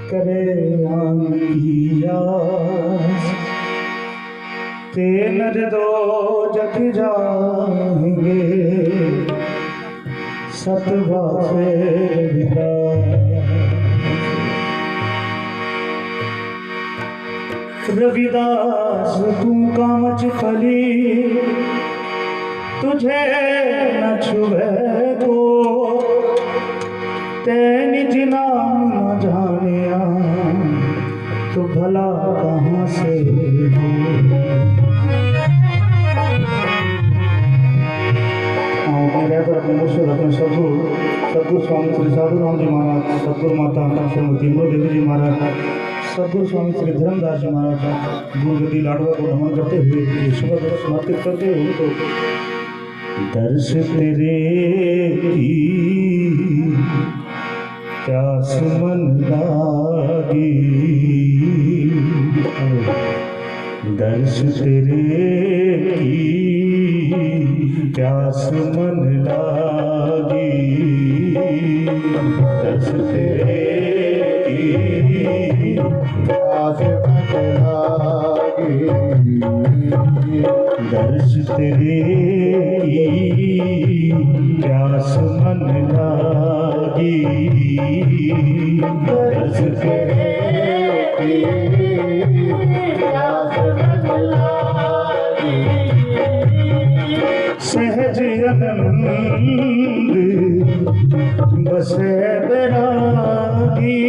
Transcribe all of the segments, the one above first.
करे ते नर दो जग जाएंगे सतवा से रविदास तू कामच फली तुझे न छुए को तेनी नाम न जानिया तो भला कहाँ से अपने सदगुरु स्वामी श्री साधु राम जी महाराज, सदगुरु माता श्रीमती देवी जी महाराज, सदगुरु स्वामी श्री धर्मदास जी महाराज गुरुगति लाडवा को नमन करते हुए ईश्वर समर्पित करते हुए उनको दर्श तेरे की प्यास मन लागी, दर्श तेरे की प्यास मन लागी, दर्श तेरे की प्यास मन लागी, दर्श तेरे की प्यास मन लागी, दर्श तेरे की प्यास मन लागी। सहज आनंद बसे बैरागी,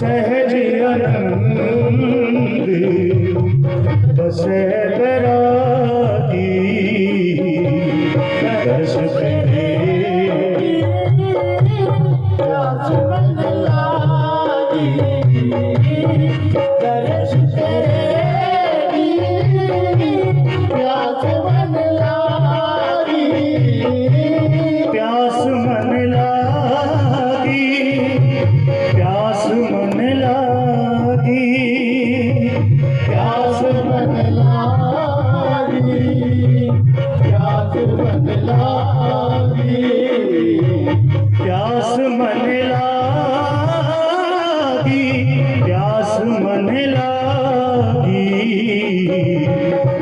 सहज आनंद बसे बैरागी, दर्श तेरे प्यास मन लागी, दर्श तेरे प्यास मन लागी, प्यास मन लागी, प्यास मन लागी, प्यास मन लागी, प्यास मन लागी, प्यास मन लागी, प्यास मन लागी,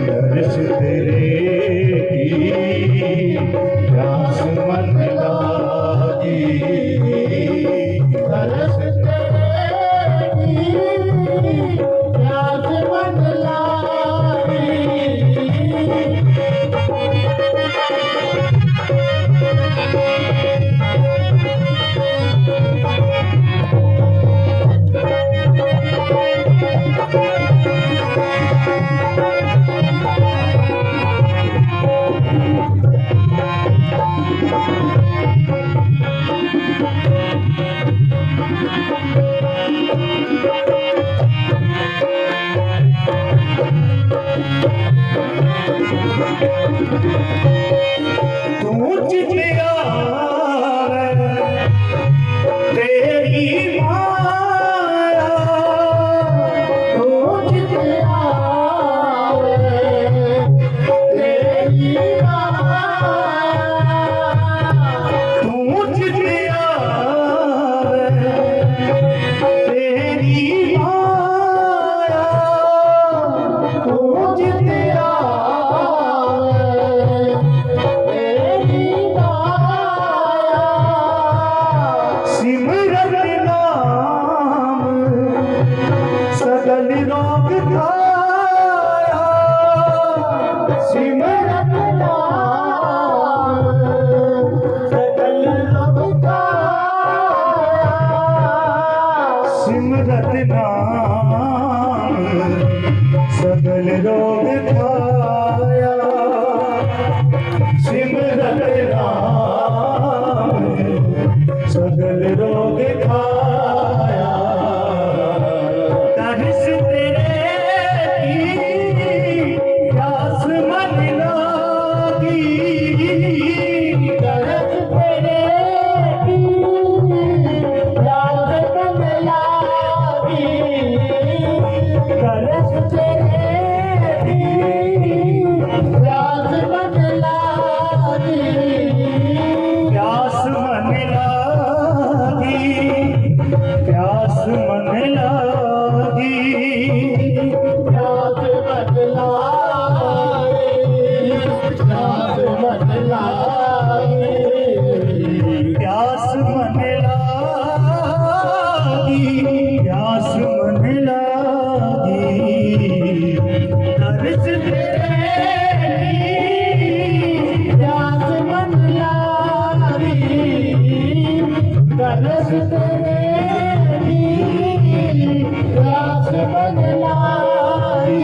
दर्श तेरे की प्यास मन लागी, दर्श तेरे की प्यास मन लागी। तू चितिया तेरी माया, तू चितिया तेरी माया, तू चितिया तेरी माया, तू चितिया सिमरन नाम सगल रोग खाया, सिमरन नाम सगल रोग खाया, सिमरन नाम सगल रोग खाया, सिमरन नाम सगल रोग खाया, दर्श तेरे की प्यास मन लागी, दर्श तेरे की प्यास मन लागी, दर्श तेरे की तरस तेरी प्यास मन लाई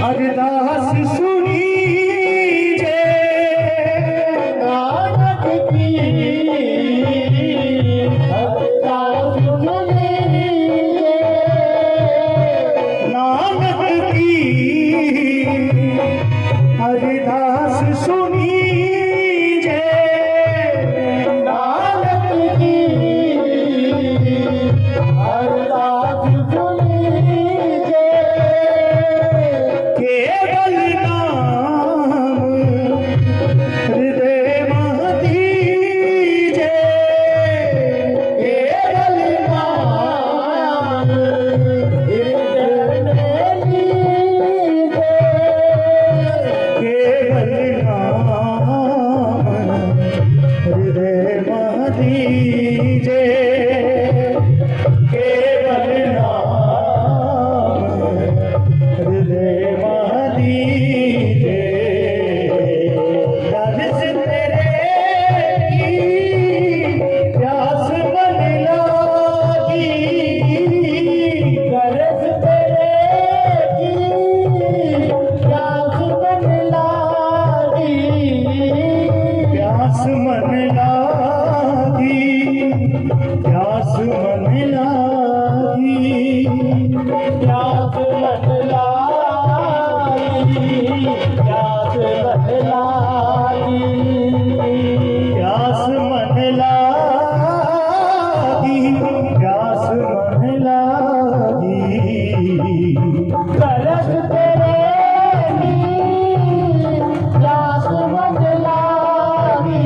अरदास सुनीजे नानक की अरदास सुनीजे नानक की अरदास सुनीजे नानक की अरदास सुनीजे केवल नाम हृदय मह दीजे केवल नाम हृदय में लीजे केवल नाम हृदय मह दीजे केवल नाम हृदय मह दीजे तरस तेरे की प्यास मन लागी तरस तेरे की प्यास मन लागी प्यास मन लागी प्यास मन लागी प्यास मन लागी प्यास मन लागी प्यास मन लागी प्यास मन लागी तरस तेरे की प्यास मन लागी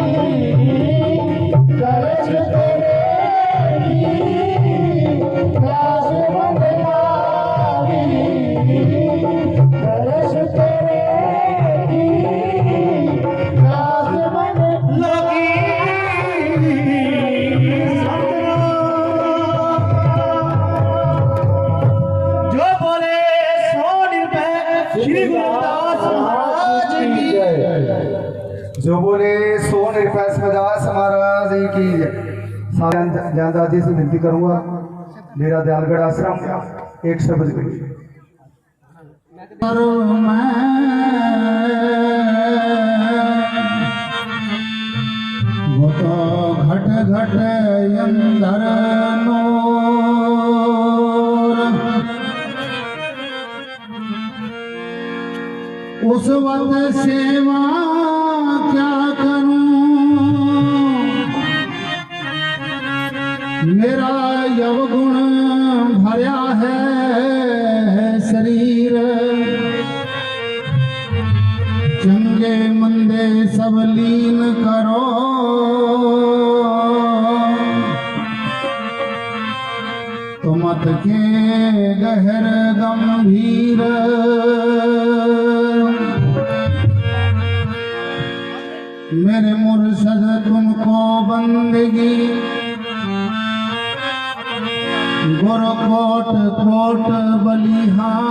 तरस तेरे की प्यास मन लागी तरस तेरे की प्यास मन लगी जो बोले 100 रुपए श्री गुरुदास महाराज की जो बोले 100 रुपए दास महाराज की सारे जानदादी से विनती करूंगा मेरा दयालगढ़ आश्रम 1 शब्द की वो तो घट घट अंदर नूर उस वक्त सेवा क्या करूं मेरा यवगुण भरा है शरीर चंगे मंदे सब लीन करो तो मत के गहर गंभीर मेरे मुर्शद तुमको बंदगी गुरु कोट कोट बलिहार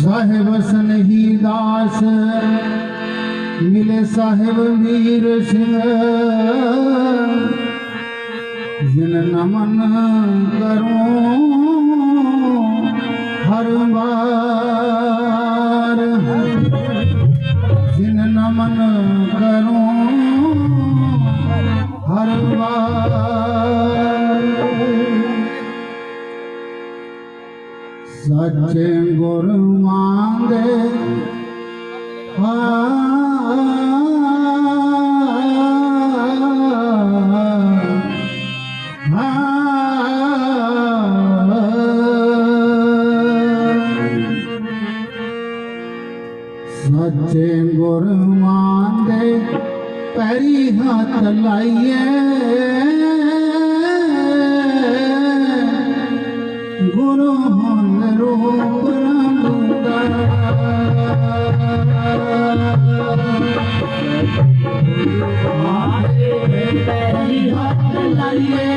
साहिब सनही दास मिले साहिब वीर सिंह जिन नमन करूं हर बार जिन नमन करूं हर बार सच्चे गुरु मांगे पैरी हाथ लाइए गुरु हन रूप पैरी हाथ लाइए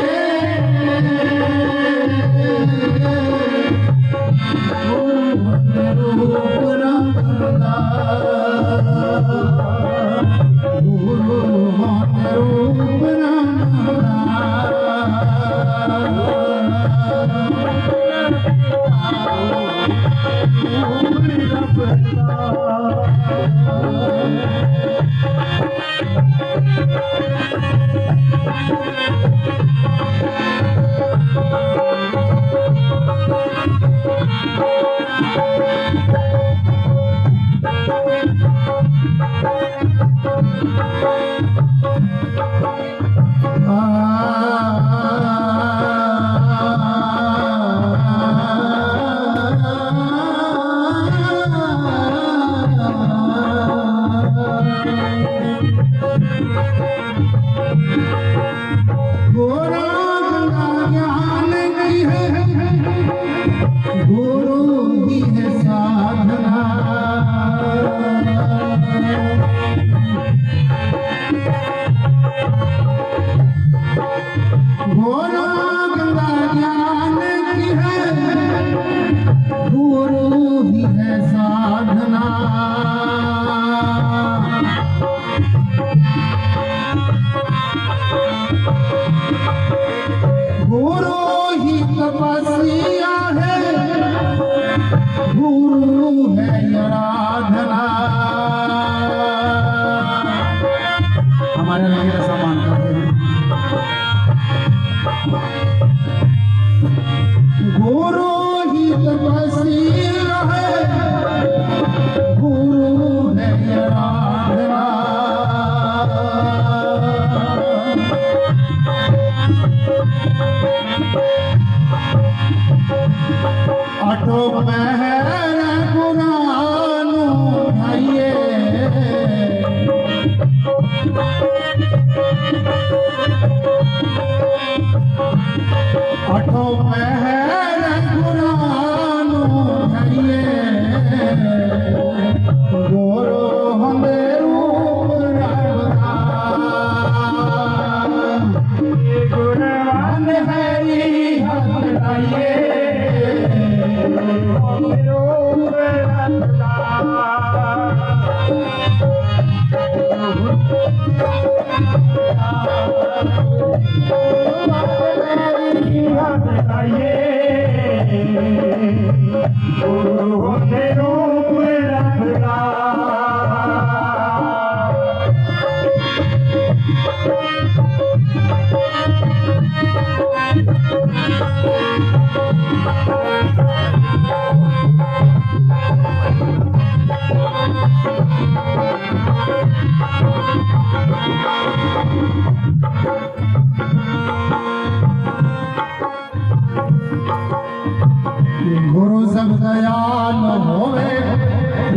गुरु सब दयाल होवे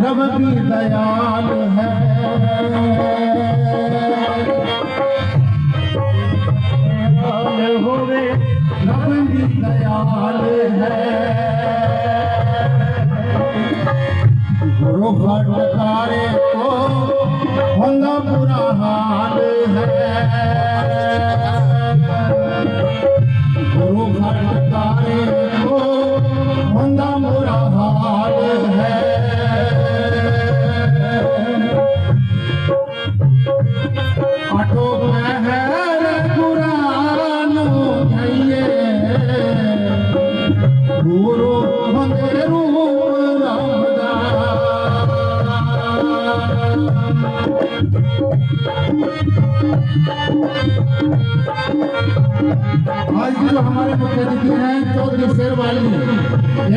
रब भी दयाल है होवे रब भी दयाल है गुरु फटकारे को होंदा बुरा हाल है गुरु फटकारे को होंदा बुरा हाल है आटो महर कुरान भैये गुरु बंदे रूप आज की जो हमारे मुख्य अतिथि हैं चौधरी शेरवाली,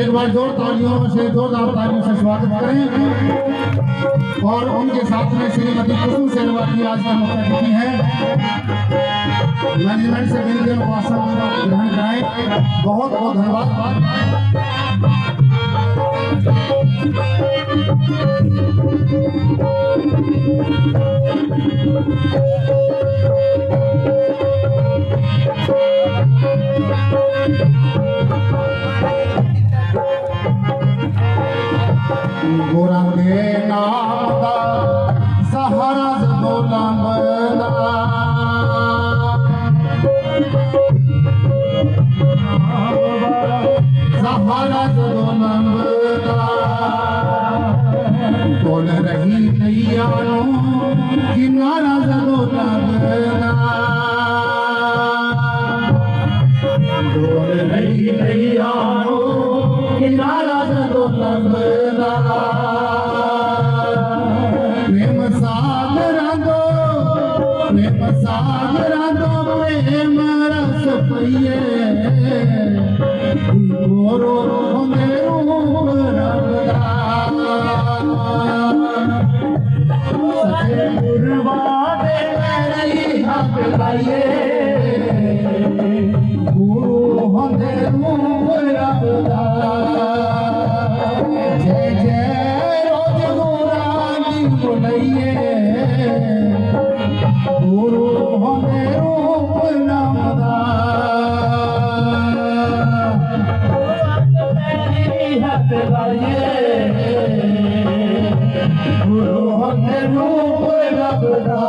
एक बार जोर तालियों से जोरदार तालियों से स्वागत करें। और उनके साथ में श्रीमती कुसुम शेरवाली आज का मुख्य अतिथि है। मैनेजमेंट से मिलकर आसन ग्रहण कराएं। बहुत बहुत धन्यवाद। भाला जदो लंबदा बोल रही नैयानो किनारा जदो लंबदा बोल रही नैयानो किनारा जदो लंबदा प्रेम सागरा दो प्रेम रस पइए गोरो होंदे रूप रंगदा सचे गुरवादे मेरी हक लाइए गुरु होंदे रूप रंगदा जय जय रोज गुरानी बुलाइए गुरु होंदे रूप रंगदा हक लाइए गुरु होंदे रूप रंगदा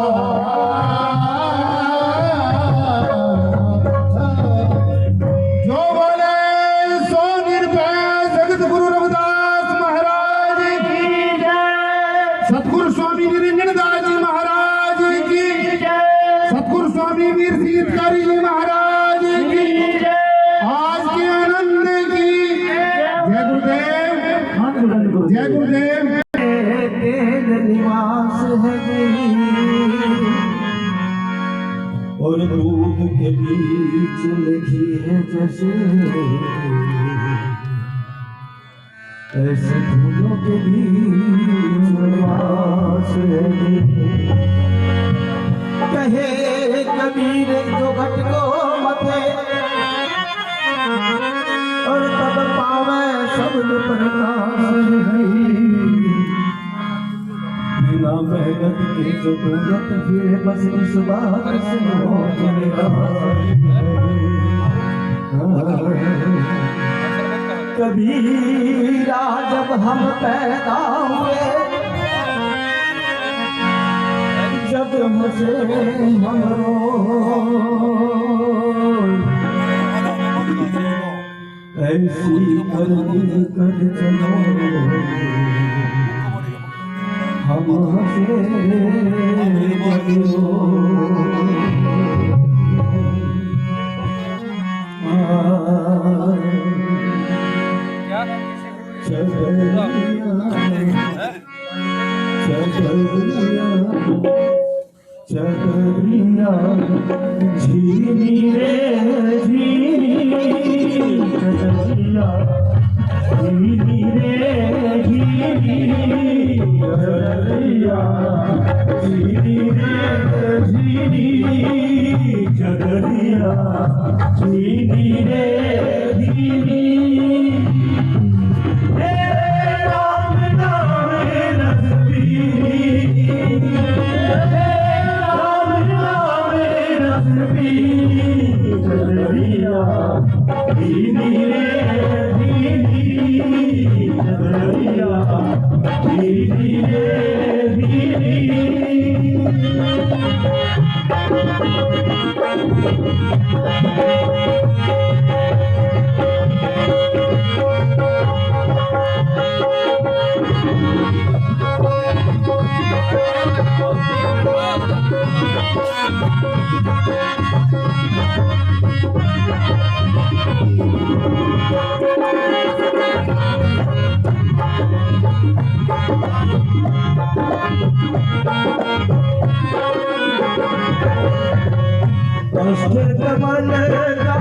जो बोले सो निर्भय जगत गुरु रविदास महाराज की जय सतगुरु स्वामी निरंजन दास जी महाराज की जय सतगुरु स्वामी वीर सिद्धकारी जी महाराज की जय आज के आनंद की जय गुरुदेव जय गुरुदेव तेल निवास है और दूध के बीच लिखी है जैसे ऐसे फूलों के बीच निवास है कहे कबीर जो घट को मथे और तब पावे शब्द प्रकाश है बिना मेहनत की जो पूरत फिर बस इस बात से हो कबीरा जब हम पैदा हुए जब मुझे हम ऐसी करनी कर चलो हम हंसे बनो चकरिया झीनी रे झीनी चकरिया झीनी रे झीनी चकरिया झीनी रे झीनी चकरिया झीनी रे झीनी कमल का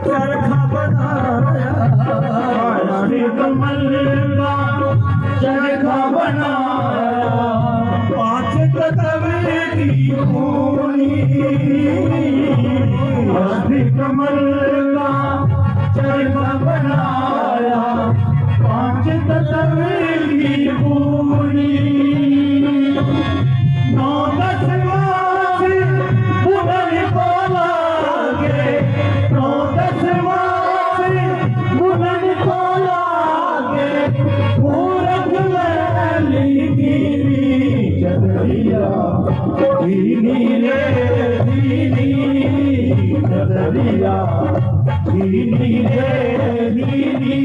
चरखा बनाया कमल का चरखा बनाया पांच कदम की होनी कमल का चरखा बनाया पांच कदम की होनी 9-10 मास बुढ़न को लागे 9-10 मास बुढ़न को लागे पूरब वैली गिरी चदरिया दीनी रे दीनी चदरिया धीनी रे धीनी।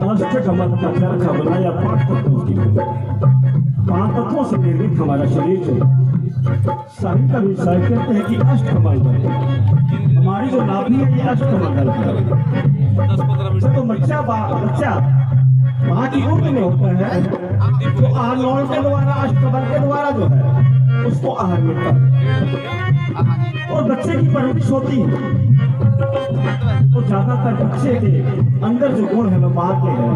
अष्टकमल का चरखा बनाया 5 तत्वों की। 5 तत्वों से निर्मित हमारा शरीर जो साहित्य कवि साहिब कहते हैं कि अष्टकमल दल हमारी जो नाभि है ये अष्टकमल दल है। तो बच्चा माँ की गोद में होता है तो आहार के द्वारा अष्टकमल के द्वारा जो है उसको आहार मिलता है और बच्चे की परवरिश होती है तो ज्यादातर बच्चे के अंदर जो गुण है वो माँ के है।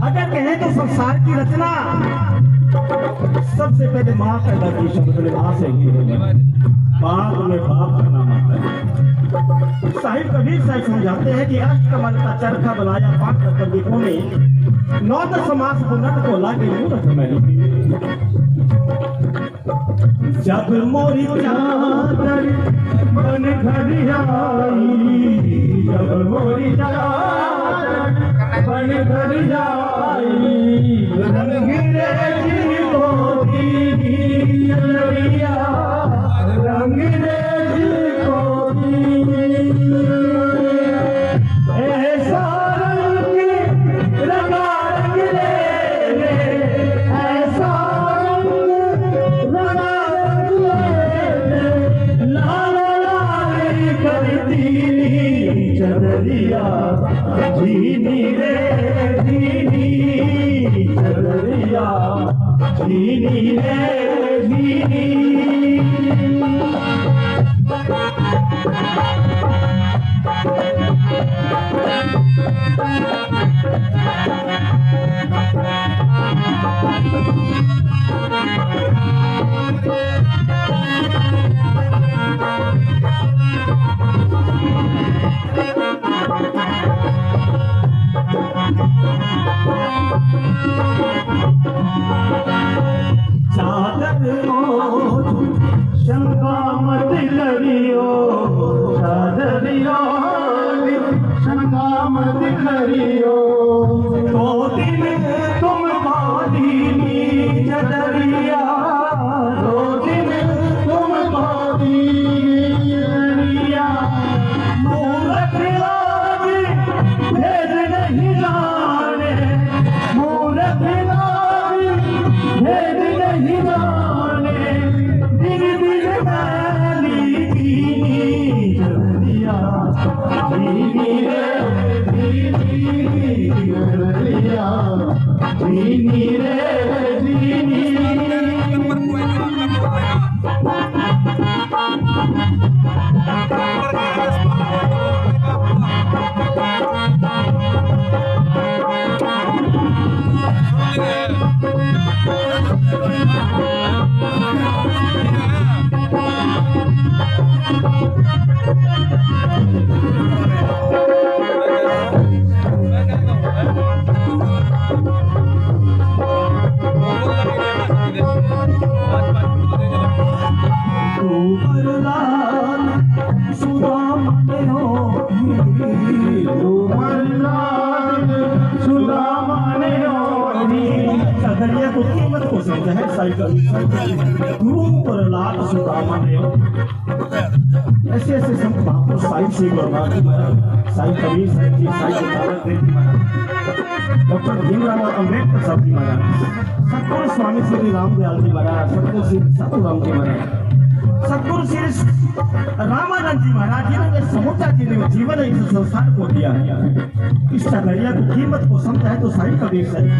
अगर कहें तो संसार की रचना सबसे पहले माँ पैदा की, शब्द माँ से ही है, बाद में बाप का नाम आता है। साहिब कबीर साहब समझाते हैं कि अष्टकमल का चरखा बनाया 5 तत्वों में 9 समास पुनः को लागे मूर्ख मैंने। जब मोरी चादर बन घर आई, जब मोरी चादर बन घर आई, रंगरेजी होती लड़िया, रंगरेजी होती ऐसा रंग रंगा रंग ले, ऐसा रंग रंगा चदरिया धीनी रे धीनी, चदरिया धीनी रे धीनी। चादर शंका मत करियो, चादरियो शंका मत करियो, 2 दिन तुम बादीनी चदरिया, 2 दिन तुम बादीनी चदरिया, मूर्ख लाज भेद नहीं जाने, मूर्ख लाज भेद नहीं जाने, दिन दिन मैली दीनी चदरिया दीनी रे दीनी चदरिया दीनी रे दीनी। चदरिया को कीमत को समझा है ऐसे ऐसे संत महापुरुष साहिब से साहिब कबीर साहिब जी, साहिब डॉक्टर भीमराव अम्बेडकर साहब जी महाराज, सतगुरु स्वामी श्री रामदयाल जी महाराज, सतगुरु श्री सतुराम जी महाराज, सतगुरु श्री रामानंद जी महाराज जी ने समूचा जी ने जीवन इस संसार को दिया है। इस चदरिया की कीमत को समझा है तो साहिब कबीर साहिब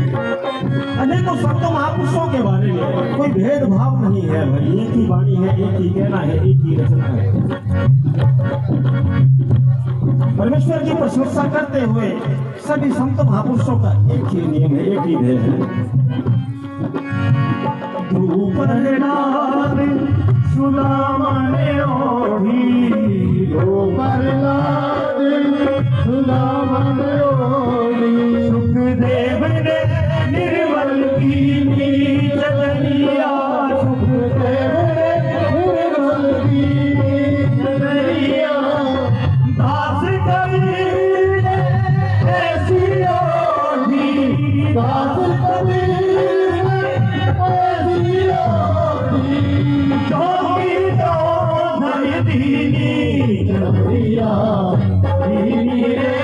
अनेकों संतों महापुरुषों के बारे में कोई भेदभाव नहीं है भाई, एक ही वाणी है, एक ही कहना है, एक ही रचना है। परमेश्वर की प्रशंसा करते हुए सभी संत महापुरुषों का एक ही नियम है, एक ही ध्येय है। सुखदेव ने निर्मल कीनी जगनिया, सुखदेव ने निर्मल कीनी जगनिया, दास कबीर ने ऐसी ओढ़ी, दास कबीर ने ऐसी ओढ़ी, जोगी जो धन दीनी जगनिया, दीनी रे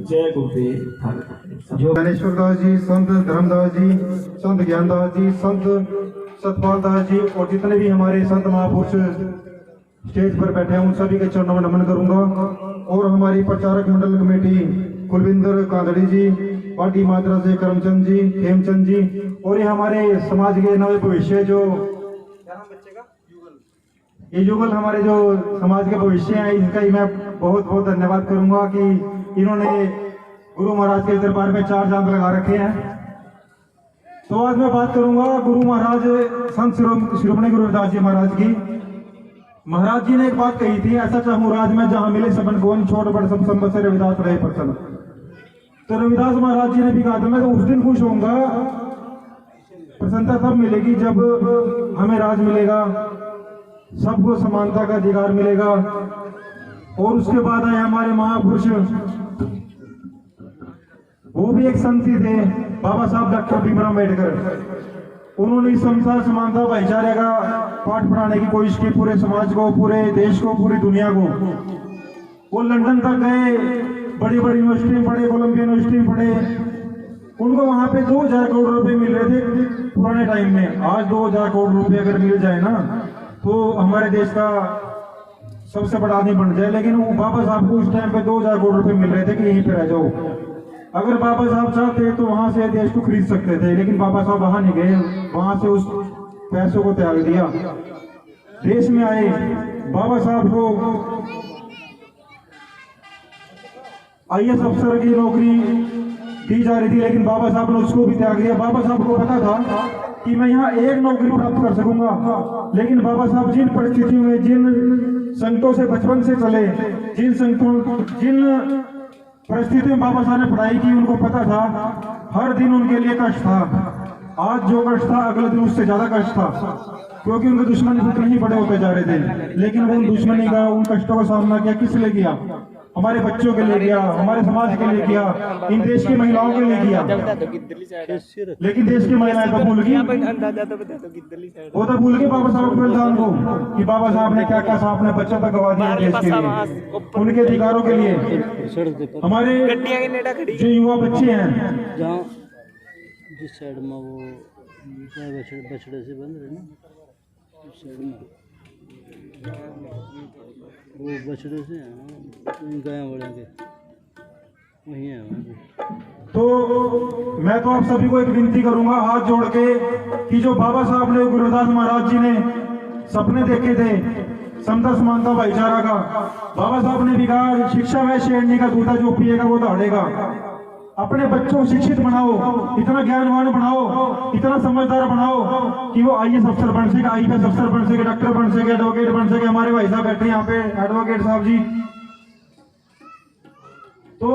जय गुरुदेव। जो ज्ञानेश्वर दास जी, संत धर्मदास जी, संत ज्ञानदास जी, संत सतपाल दास जी और जितने भी हमारे संत महापुरुष स्टेज पर बैठे हैं उन सभी के चरणों में नमन करूंगा। और हमारी प्रचारक मंडल कमेटी कुलविंदर कांदड़ी जी, पार्टी मात्रा से करमचंद जी, हेमचंद जी, और ये हमारे समाज के नवे भविष्य जो ये युगल हमारे जो समाज के भविष्य हैं, इनका ही मैं बहुत बहुत धन्यवाद करूंगा कि इन्होंने गुरु महाराज के दरबार में 4 चांद लगा रखे हैं। तो आज मैं बात करूंगा गुरु महाराज संत शिरोमणि गुरु रविदास जी महाराज की। महाराज जी ने एक बात कही थी, ऐसा चाहूं राज में जहां मिले सबन को, छोट बड़ सब संबत से रविदास रहे प्रसन्न। तो रविदास महाराज जी ने भी कहा था मैं तो उस दिन खुश होऊंगा, प्रसन्नता तब मिलेगी जब हमें राज मिलेगा, सबको समानता का अधिकार मिलेगा। और उसके बाद आए हमारे महापुरुष, वो भी एक संत ही थे, बाबा साहब डॉक्टर भीमराव अम्बेडकर। उन्होंने इस संसार समानता भाईचारे का पाठ पढ़ाने की कोशिश की, पूरे समाज को, पूरे देश को, पूरी दुनिया को। वो लंदन तक गए, बड़ी बड़ी यूनिवर्सिटी में पढ़े, कोलंबिया यूनिवर्सिटी में पढ़े। उनको वहां पे 2000 करोड़ रुपए मिल रहे थे पुराने टाइम में। आज 2000 करोड़ रुपए अगर मिल जाए ना तो हमारे देश का सबसे बड़ा आदमी बन जाए। लेकिन वो बाबा साहब को उस टाइम पे 2000 करोड़ रुपए मिल रहे थे कि यहीं पे रह जाओ। अगर बाबा साहब चाहते तो वहां से देश को खरीद सकते थे, लेकिन बाबा साहब वहां नहीं गए, वहां से उस पैसों को त्याग दिया, देश में आए। बाबा साहब को IAS अफसर की नौकरी दी जा रही थी, लेकिन बाबा साहब ने उसको भी त्याग दिया। बाबा साहब को पता था कि मैं यहाँ एक नौकरी प्राप्त कर सकूंगा, लेकिन बाबा साहब जिन परिस्थितियों में, जिन संकटों से बचपन से चले, जिन परिस्थितियों में बाबा साहब ने पढ़ाई की, उनको पता था हर दिन उनके लिए कष्ट था। आज जो कष्ट था अगले दिन उससे ज्यादा कष्ट था, क्योंकि उनके दुश्मन उतने ही बड़े होते जा रहे थे। लेकिन वो उन दुश्मनी का, उन कष्टों का सामना किया, किस लिए किया? हमारे बच्चों के लिए किया, हमारे समाज के लिए किया, इन देश की महिलाओं के लिए किया। लेकिन देश की महिलाएं तो भूल गई, वो तो भूल गई बाबा साहब के बलिदान को, कि बाबा साहब ने क्या क्या साहब ने बच्चों तक गवा दिया देश के लिए, उनके अधिकारों के लिए। हमारे जो युवा बच्चे हैं, जहाँ जिस साइड में वो बछड़े से बंद रहे ना, उस साइड में वो बछड़े से गाय बढ़ेंगे वही है। तो मैं तो आप सभी को एक विनती करूंगा हाथ जोड़ के कि जो बाबा साहब ने, गुरु रविदास महाराज जी ने सपने देखे थे समता समानता भाईचारा का, बाबा साहब ने भी कहा शिक्षा वह शेरनी का दूधा जो पिएगा वो दौड़ेगा। अपने बच्चों को शिक्षित बनाओ, इतना ज्ञानवान बनाओ, इतना समझदार बनाओ कि वो IAS अफसर बन सके, IPS अफसर बन सके, डॉक्टर बन सके, एडवोकेट बन सके। हमारे भाई साहब बैठे यहाँ पे, एडवोकेट साहब जी। तो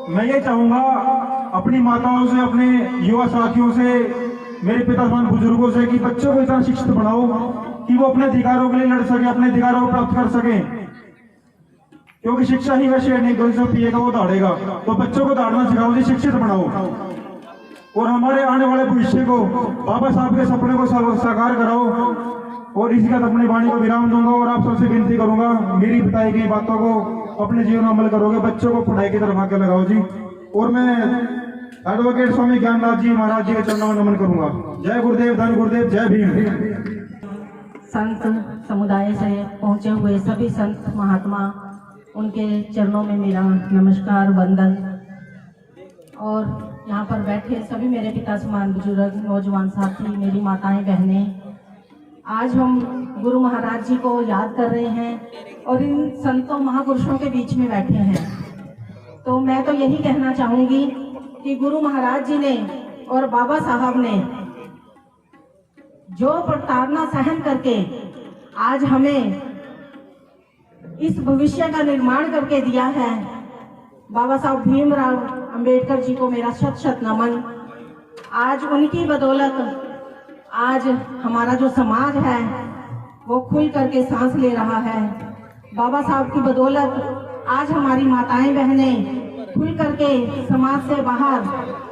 मैं ये चाहूंगा अपनी माताओं से, अपने युवा साथियों से, मेरे पिता समान बुजुर्गों से कि बच्चों को इतना शिक्षित बनाओ कि वो अपने अधिकारों के लिए लड़ सके, अपने अधिकारों को प्राप्त कर सके। क्योंकि शिक्षा ही वह शेर नहीं, जो पिएगा वो दौड़ेगा। तो बच्चों को दौड़ना सिखाओ जी, शिक्षित बनाओ। और हमारे आने वाले भविष्य को बाबा साहब के सपने को साकार कराओ। और इसी का अपनी वाणी को विराम दूंगा और आप सबसे विनती करूंगा मेरी बताई गई बातों को अपने जीवन में अमल करोगे, बच्चों को पढ़ाई की तरफ आगे लगाओ जी। और मैं एडवोकेट स्वामी ज्ञाननाथ जी महाराज जी के चरणों में नमन करूंगा। जय गुरुदेव, धन गुरुदेव, जय भीम। संत समुदाय से पहुंचे हुए सभी संत महात्मा, उनके चरणों में मेरा नमस्कार वंदन। और यहाँ पर बैठे सभी मेरे पिता समान बुजुर्ग, नौजवान साथी, मेरी माताएं बहनें, आज हम गुरु महाराज जी को याद कर रहे हैं और इन संतों महापुरुषों के बीच में बैठे हैं। तो मैं तो यही कहना चाहूंगी कि गुरु महाराज जी ने और बाबा साहब ने जो प्रताड़ना सहन करके आज हमें इस भविष्य का निर्माण करके दिया है, बाबा साहब भीमराव अंबेडकर जी को मेरा शत शत नमन। आज उनकी बदौलत आज हमारा जो समाज है वो खुल करके सांस ले रहा है। बाबा साहब की बदौलत आज हमारी माताएं बहनें खुल करके समाज से बाहर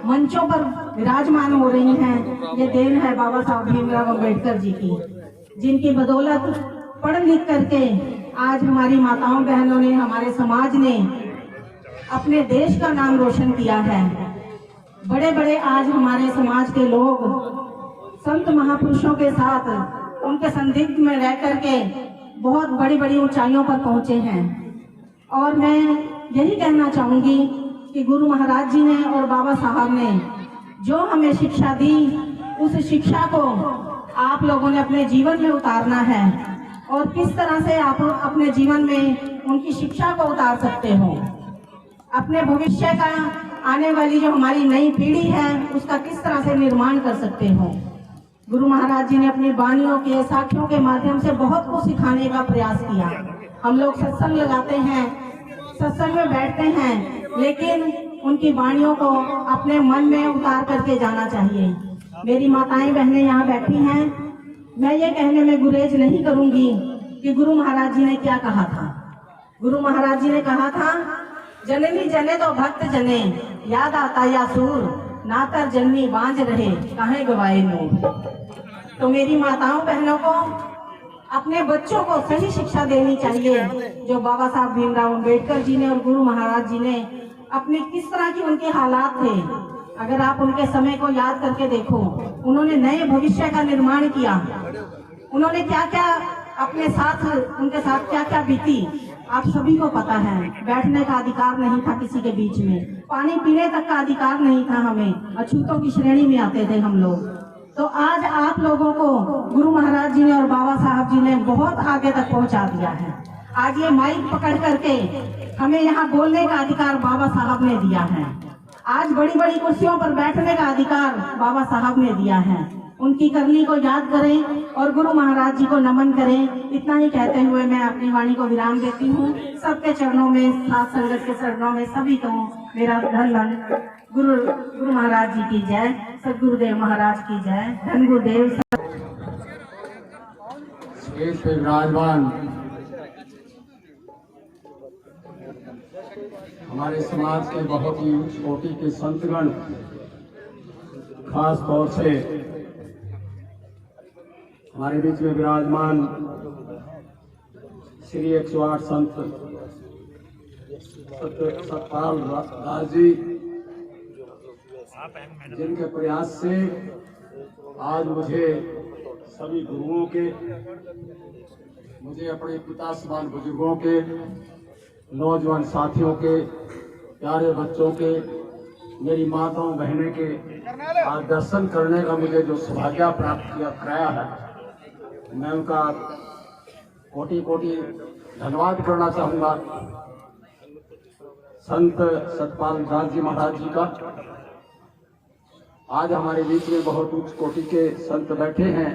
मंचों पर विराजमान हो रही हैं। ये देन है बाबा साहब भीमराव अंबेडकर जी की, जिनकी बदौलत पढ़ लिख करके आज हमारी माताओं बहनों ने, हमारे समाज ने अपने देश का नाम रोशन किया है। बड़े बड़े आज हमारे समाज के लोग संत महापुरुषों के साथ उनके संदिग्ध में रह करके बहुत बड़ी बड़ी ऊंचाइयों पर पहुंचे हैं। और मैं यही कहना चाहूंगी कि गुरु महाराज जी ने और बाबा साहब ने जो हमें शिक्षा दी, उस शिक्षा को आप लोगों ने अपने जीवन में उतारना है। और किस तरह से आप अपने जीवन में उनकी शिक्षा को उतार सकते हो, अपने भविष्य का, आने वाली जो हमारी नई पीढ़ी है उसका किस तरह से निर्माण कर सकते हो। गुरु महाराज जी ने अपनी वाणियों के, साखियों के माध्यम से बहुत कुछ सिखाने का प्रयास किया। हम लोग सत्संग लगाते हैं, सत्संग में बैठते हैं, लेकिन उनकी वाणियों को अपने मन में उतार करके जाना चाहिए। मेरी माताएं बहनें यहाँ बैठी हैं, मैं ये कहने में गुरेज नहीं करूंगी कि गुरु महाराज जी ने क्या कहा था। गुरु महाराज जी ने कहा था, जननी जने तो भक्त जने, याद आता या सूर, नातर जननी बांझ रहे, काहे गवाए नूर। तो मेरी माताओं बहनों को अपने बच्चों को सही शिक्षा देनी चाहिए, जो बाबा साहब भीमराव अंबेडकर जी ने और गुरु महाराज जी ने अपने किस तरह की उनके हालात थे। अगर आप उनके समय को याद करके देखो, उन्होंने नए भविष्य का निर्माण किया। उन्होंने क्या क्या अपने साथ, उनके साथ क्या क्या बीती, आप सभी को पता है। बैठने का अधिकार नहीं था किसी के बीच में, पानी पीने तक का अधिकार नहीं था, हमें अछूतों की श्रेणी में आते थे हम लोग। तो आज आप लोगों को गुरु महाराज जी ने और बाबा साहब जी ने बहुत आगे तक पहुंचा दिया है। आज ये माइक पकड़ करके हमें यहाँ बोलने का अधिकार बाबा साहब ने दिया है। आज बड़ी बड़ी कुर्सियों पर बैठने का अधिकार बाबा साहब ने दिया है। उनकी करनी को याद करें और गुरु महाराज जी को नमन करें। इतना ही कहते हुए मैं अपनी वाणी को विराम देती हूँ। सबके चरणों में, साथ संगत के चरणों में सभी को मेरा धन धन। गुरु महाराज जी की जय, सदगुरुदेव महाराज की जय, धन गुरुदेव। विराजमान हमारे समाज के बहुत ही उच्च कोटि के संतगण, खास तौर से हमारे बीच में विराजमान श्री 108 संत सतपाल दास जी, जिनके प्रयास से आज मुझे सभी गुरुओं के, मुझे अपने पिता समान बुजुर्गों के, नौजवान साथियों के, प्यारे बच्चों के, मेरी माताओं बहनें के आज दर्शन करने का मुझे जो सौभाग्य प्राप्त कराया है, मैं उनका कोटि कोटि धन्यवाद करना चाहूँगा। संत सतपाल दास जी महाराज जी का आज हमारे बीच में बहुत उच्च कोटि के संत बैठे हैं।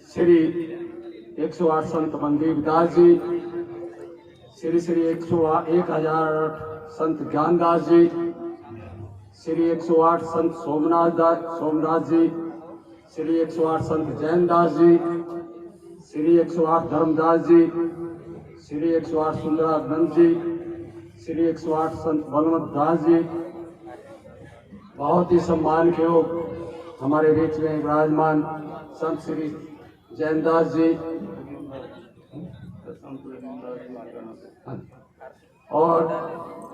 श्री 108 संत मनदीप दास जी, श्री 1008 संत ज्ञानदास जी, श्री 108 संत सोमनाथ जी, श्री 108 संत जैन दास जी, श्री 108 धर्मदास जी, श्री 108 सुंदरानंद जी, श्री 108 संत बलवंत दास जी, बहुत ही सम्मान के योग हमारे बीच में विराजमान संत श्री जैनदास जी और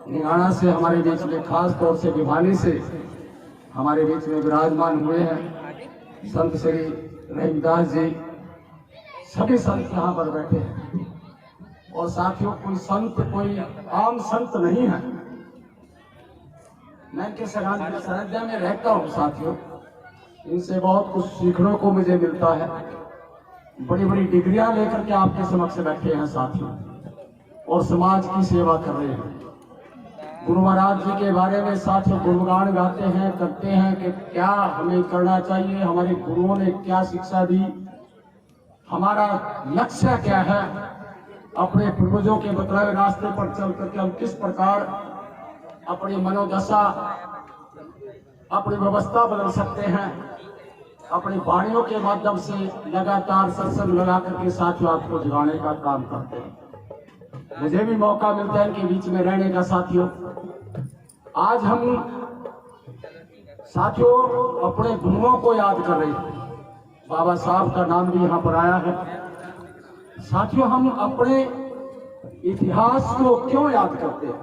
निगाना से हमारे बीच में, खास तौर से भिवानी से हमारे बीच में विराजमान हुए हैं संत श्री रहीमदास जी। सभी संत यहाँ पर बैठे हैं और साथियों कोई संत कोई आम संत नहीं है। मैं इनके सानिध्य में रहता हूँ साथियों, इनसे बहुत कुछ सीखने को मुझे मिलता है। बड़ी बड़ी डिग्रियां लेकर के आपके समक्ष बैठे हैं साथियों और समाज की सेवा कर रहे हैं। गुरु महाराज जी के बारे में साथियों गुणगान गाते हैं, करते हैं कि क्या हमें करना चाहिए, हमारे गुरुओं ने क्या शिक्षा दी, हमारा लक्ष्य क्या है, अपने पूर्वजों के बतलाए रास्ते पर चल करके हम किस प्रकार अपनी मनोदशा, अपनी व्यवस्था बदल सकते हैं। अपनी वाणियों के माध्यम से लगातार सत्संग लगा करके साथियों आपको जगाने का काम करते हैं। मुझे भी मौका मिलता है इनके बीच में रहने का साथियों। आज हम साथियों अपने गुरुओं को याद कर रहे हैं। बाबा साहब का नाम भी यहाँ पर आया है। साथियों हम अपने इतिहास को क्यों याद करते हैं,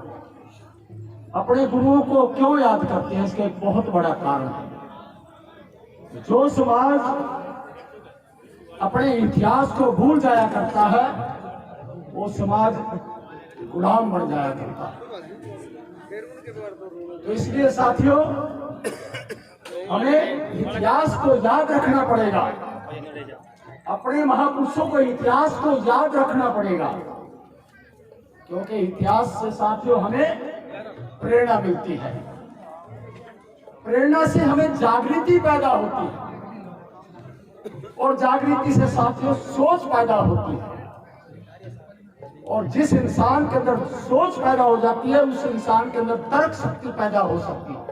अपने गुरुओं को क्यों याद करते हैं, इसका एक बहुत बड़ा कारण है। जो समाज अपने इतिहास को भूल जाया करता है वो समाज गुलाम बन जाया करता है। तो इसलिए साथियों हमें इतिहास को याद रखना पड़ेगा, अपने महापुरुषों को इतिहास को याद रखना पड़ेगा, क्योंकि इतिहास से साथियों हमें प्रेरणा मिलती है। प्रेरणा से हमें जागृति पैदा होती है और जागृति से साथियों सोच पैदा होती है। और जिस इंसान के अंदर सोच पैदा हो जाती है उस इंसान के अंदर तर्क शक्ति पैदा हो सकती है।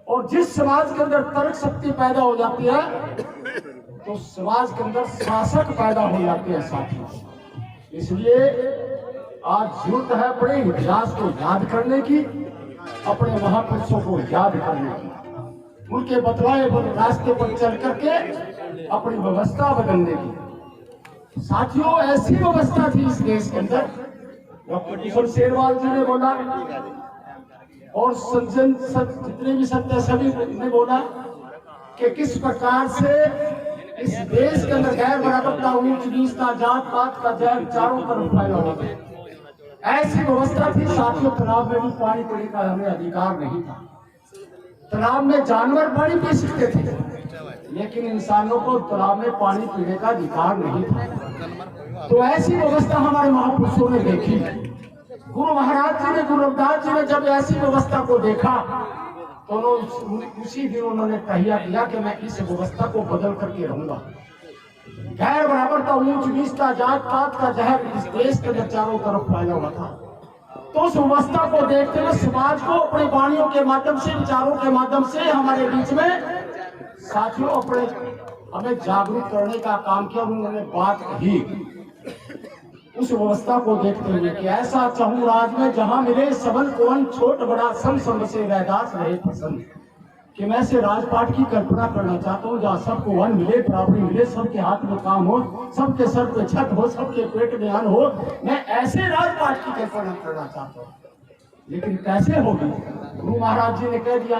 और जिस समाज के अंदर तर्क शक्ति पैदा हो जाती है तो समाज के अंदर शासक पैदा हो जाते हैं साथियों। इसलिए आज जरूरत है अपने इतिहास को याद करने की, अपने महापुरुषों को याद करने की, उनके बतलाए रास्ते पर चल करके अपनी व्यवस्था बदलने की। साथियों ऐसी व्यवस्था थी इस देश के अंदर, डॉक्टर किशोर शेरवाल जी ने बोला और जितने भी सत्य सभी ने बोला कि किस प्रकार से इस देश के अंदर गैर बराबरता, ऊंच नीचता, जात पात का जहर चारों तरफ फैला हुआ था। ऐसी व्यवस्था थी साथियों, तालाब में भी पानी पीने का हमें अधिकार नहीं था। तालाब में जानवर पानी पी सकते थे लेकिन इंसानों को तालाब में पानी पीने का अधिकार नहीं था। तो ऐसी व्यवस्था हमारे महापुरुषों ने देखी। गुरु महाराज जी ने, गुरु रविदास जी ने जब ऐसी व्यवस्था को देखा तो उसी दिन उन्होंने तहिया किया कि मैं इस व्यवस्था को बदल करके रहूंगा। गैर बराबरता, ऊंच नीचता, जात पात का जहर इस देश के अंदर चारों तरफ फैला हुआ था। तो उस व्यवस्था को देखते हुए समाज को अपनी वाणियों के माध्यम से, विचारों के माध्यम से हमारे बीच में साथियों अपने हमें जागरूक करने का काम किया। उन्होंने बात कही उस व्यवस्था को देखते हुए कि ऐसा चाहूं राज में जहां मिले सबन कोवन, छोट बड़ा सम सम से रैदास रहे पसंद। कि मैं से राजपाट की कल्पना करना चाहता हूँ जहाँ सबको वन मिले, बराबरी मिले, सबके हाथ में काम हो, सबके सर पे छत हो, सबके पेट में अन्न हो। मैं ऐसे राजपाट की कल्पना करना चाहता हूँ। लेकिन कैसे होगी? गुरु महाराज जी ने कह दिया।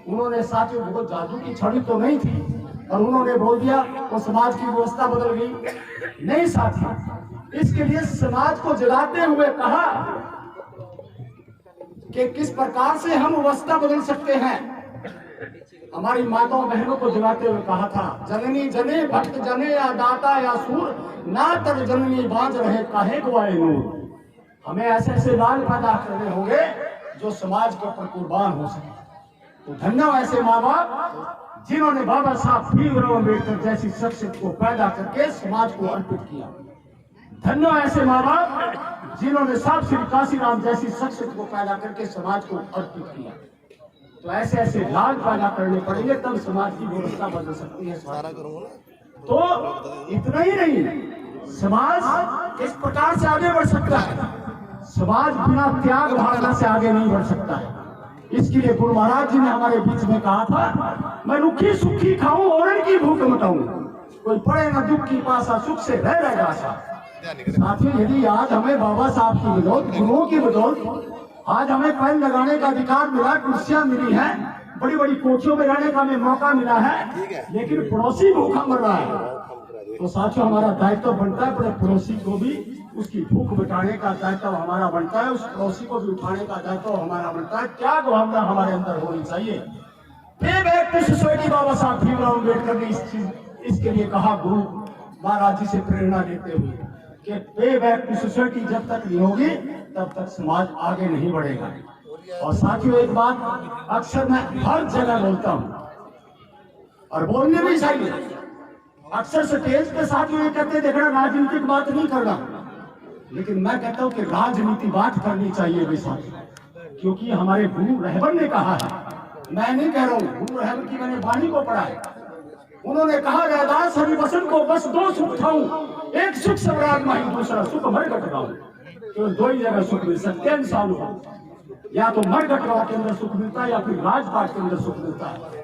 उन्होंने साथियों बहुत जादू की छड़ी तो नहीं थी और उन्होंने बोल दिया तो समाज की व्यवस्था बदल गई। नहीं साथियों, इसके लिए समाज को जगाते हुए कहा कि किस प्रकार से हम व्यवस्था बदल सकते हैं। हमारी माताओं बहनों को जगाते हुए कहा था, जननी जने भक्त जने या दाता या सूर, ना तर जननी बाज रहे काहे गवाए नूर। हमें ऐसे ऐसे लाल पैदा करने होंगे जो समाज के ऊपर कुर्बान हो सके। तो धन्यवाद ऐसे माँ बाप जिन्होंने बाबा साहब भीमराव अम्बेडकर जैसी शख्सियत को पैदा करके समाज को अर्पित किया। धन्यवाद ऐसे माँ बाप जिन्होंने साहब श्री काशीराम जैसी शख्सियत को पैदा करके समाज को अर्पित किया। तो ऐसे ऐसे लाल पैदा करने पड़ेंगे तब समाज की व्यवस्था बदल सकती है। तो इतना ही नहीं, समाज इस प्रकार से आगे बढ़ सकता है। समाज बिना त्याग भावना से आगे नहीं बढ़ सकता है। इसके लिए गुरु महाराज जी ने हमारे बीच में कहा था, मैं रुखी सुखी खाऊं और की भूख मिटाऊं, कोई पड़े न दुख की पासा, सुख से रह आशा। साथियों, यदि आज हमें बाबा साहब की बदौलत, गुरुओं की बदौलत आज हमें पैन लगाने का अधिकार मिला, कुर्सियां मिली है, बड़ी बड़ी कोठियों में रहने का हमें मौका मिला है, लेकिन पड़ोसी भूखा मर रहा है, तो साथियों हमारा दायित्व बनता है अपने पड़ोसी को भी उसकी भूख मिटाने का दायित्व हमारा बनता है, उस पड़ोसी को भी उठाने का दायित्व हमारा बनता है। क्या भावना हमारे अंदर होनी चाहिए। सोसाइटी बाबा साहब भीमराव अम्बेडकर ने इसके लिए कहा, गुरु महाराज जी से प्रेरणा लेते हुए कि पे बैक टू सोसाइटी जब तक नहीं होगी तब तक समाज आगे नहीं बढ़ेगा। और साथियों, एक बात अक्सर मैं हर जगह बोलता हूँ और बोलने भी चाहिए, अक्सर स्टेज पे साथियों ये कहते देखना राजनीतिक बात नहीं करना, लेकिन मैं कहता हूँ कि राजनीति बात करनी चाहिए भी साथियों, क्योंकि हमारे गुरु रहबर ने कहा है, मैं नहीं कह रहा हूँ, गुरु रहबर की मैंने वाणी को पढ़ा है, उन्होंने कहा, रैदास हरिवसन को बस दो सुख खाऊं, एक सुख सम्राट माही, दूसरा सुख मरघट गाऊं। केवल दो ही जगह सुख मिल सकते हैं इंसान को, या तो मरघट गांव के अंदर सुख मिलता है या फिर राजपाट के अंदर सुख मिलता है।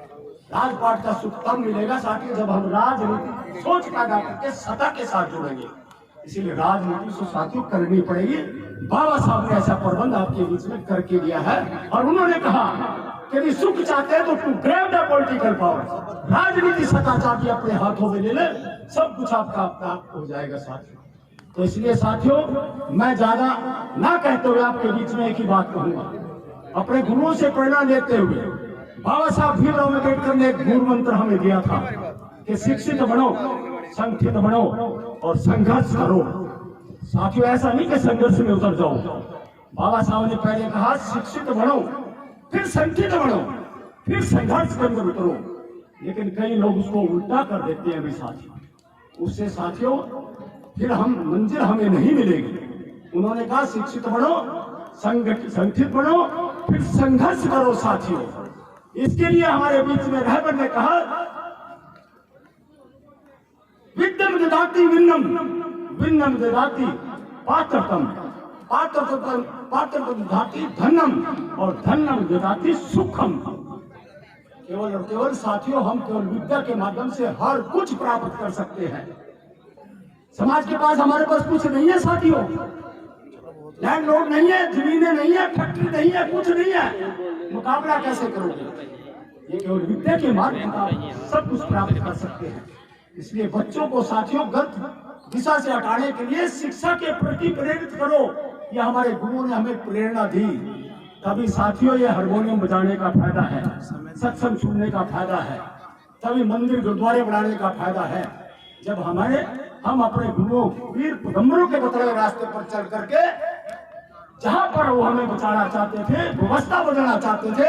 राजपाट का सुख तब मिलेगा साथियों जब हम राजनीति सोच पैदा करके सत्ता के साथ जुड़ेंगे, इसीलिए राजनीति से साथियों करनी पड़ेगी। बाबा साहब ने ऐसा प्रबंध आपके बीच में करके दिया है और उन्होंने कहा कि यदि सुख चाहते हैं तो to grab the political power, राजनीति सत्ता चाहती अपने हाथों में ले ले, सब कुछ आपका प्राप्त हो जाएगा साथियों। तो इसलिए साथियों, मैं ज्यादा ना कहते हुए आपके बीच में एक ही बात कहूंगा, अपने गुरुओं से प्रेरणा लेते हुए बाबा साहब भीमराव अम्बेडकर ने एक गुरु मंत्र हमें दिया था कि शिक्षित बनो, संगठित बनो और संघर्ष करो। साथियों, ऐसा नहीं कि संघर्ष में उतर जाओ, बाबा साहब ने पहले कहा शिक्षित बनो, फिर संगठित बनो, फिर संघर्ष के अंदर उतरो, लेकिन कई लोग उसको उल्टा कर देते हैं भी साथियों, उससे साथियों फिर हम मंजिल हमें नहीं मिलेगी। उन्होंने कहा शिक्षित बनो, संगठित बनो, फिर संघर्ष करो साथियों। इसके लिए हमारे बीच में रहबर ने कहा, विद्यम ददाति विन्नम, विन्नम ददाति पात्रतम, पात्रतम ददाति धन्नम और धन्नम ददाति सुखम। केवल और केवल साथियों, हम केवल विद्या के माध्यम से हर कुछ प्राप्त कर सकते हैं। समाज के पास हमारे पास कुछ नहीं है साथियों, लैंड लोड नहीं है, जमीनें नहीं है, फैक्ट्री नहीं है, कुछ नहीं है, मुकाबला कैसे करोगे। ये केवल विद्या के माध्यम से सब कुछ प्राप्त कर सकते हैं। इसलिए बच्चों को साथियों गलत दिशा से हटाने के लिए शिक्षा के प्रति प्रेरित करो, ये हमारे गुरुओं ने हमें प्रेरणा दी। तभी साथियों ये हारमोनियम बजाने का फायदा है, सत्संग सुनने का फायदा है, तभी मंदिर गुरुद्वारे बनाने का फायदा है, जब हम अपने गुरुओं वीर पैगंबरों के बताए रास्ते पर चल करके जहां पर वो हमें बचाना चाहते थे, व्यवस्था बदलना चाहते थे,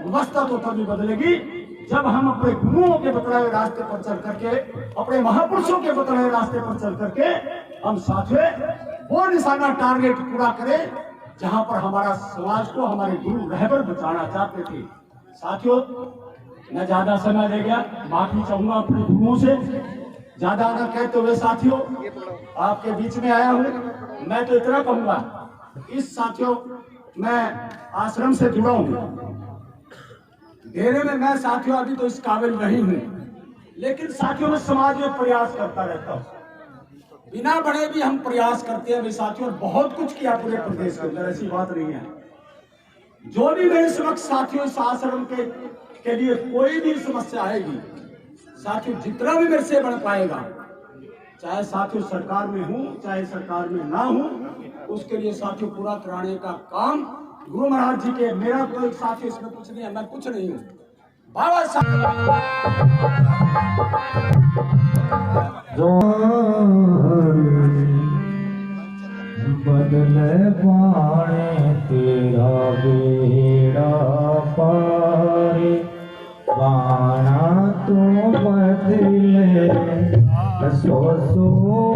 व्यवस्था तो तभी बदलेगी जब हम अपने गुरुओं के बतलाए रास्ते पर चल करके, अपने महापुरुषों के बतलाए रास्ते पर चल करके हम साथियों वो निशाना टारगेट पूरा करें जहां पर हमारा समाज को हमारे गुरु रहबर बचाना चाहते थे। साथियों, मैं ज्यादा समय ले गया, माफी चाहूंगा अपने गुरुओं से, ज्यादा न कहते हुए साथियों आपके बीच में आया हूं। मैं तो इतना कहूंगा, इस साथियों मैं आश्रम से जुड़ा हूं, डेरे में मैं साथियों अभी तो इस काबिल नहीं हूं, लेकिन साथियों में समाज में प्रयास करता रहता हूं, बिना बड़े भी हम प्रयास करते हैं। साथियों बहुत कुछ किया पूरे प्रदेश के अंदर, ऐसी बात नहीं है। जो भी मेरे समक्ष साथियों इस आश्रम के लिए कोई भी समस्या आएगी, साथियों जितना भी मेरे से बढ़ पाएगा, चाहे साथियों सरकार में हूं चाहे सरकार में ना हूं, उसके लिए साथियों पूरा कराने का काम गुरु महाराज जी के। मेरा कोई साथियों इसमें कुछ नहीं है, मैं कुछ नहीं हूं। बाबा साहब बदले बाणे तेरा बेड़ा पारे, बाणा तो बदले सो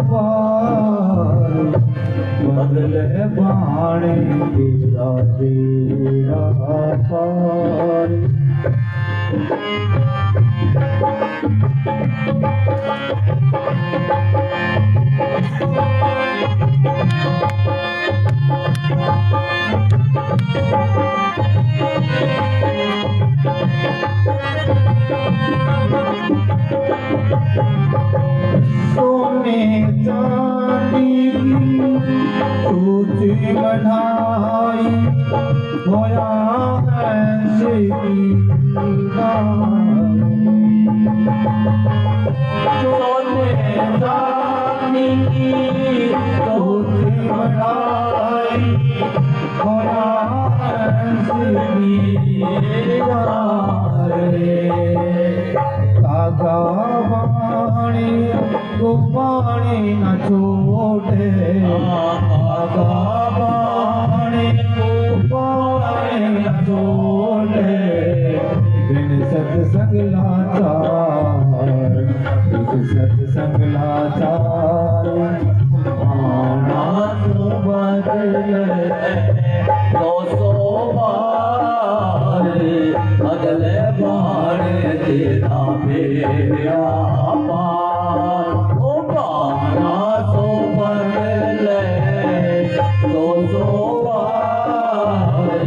बार, बदले बाणे तेरा बेड़ा पारे। Thank you. सोने चांदी की सूची बढ़ाई होया ऐसे की सोने चांदी की सूची बढ़ाई होया ऐसे की कागा बाणी को पानी न छोड़े कागा बाणी को पानी न छोड़े बिन सत्संग लाचार बिन सत्संग लाचार आना तो बदले 200 बार बदले बार तेरा मेरा पार ओ बारा सो बदले 200 बार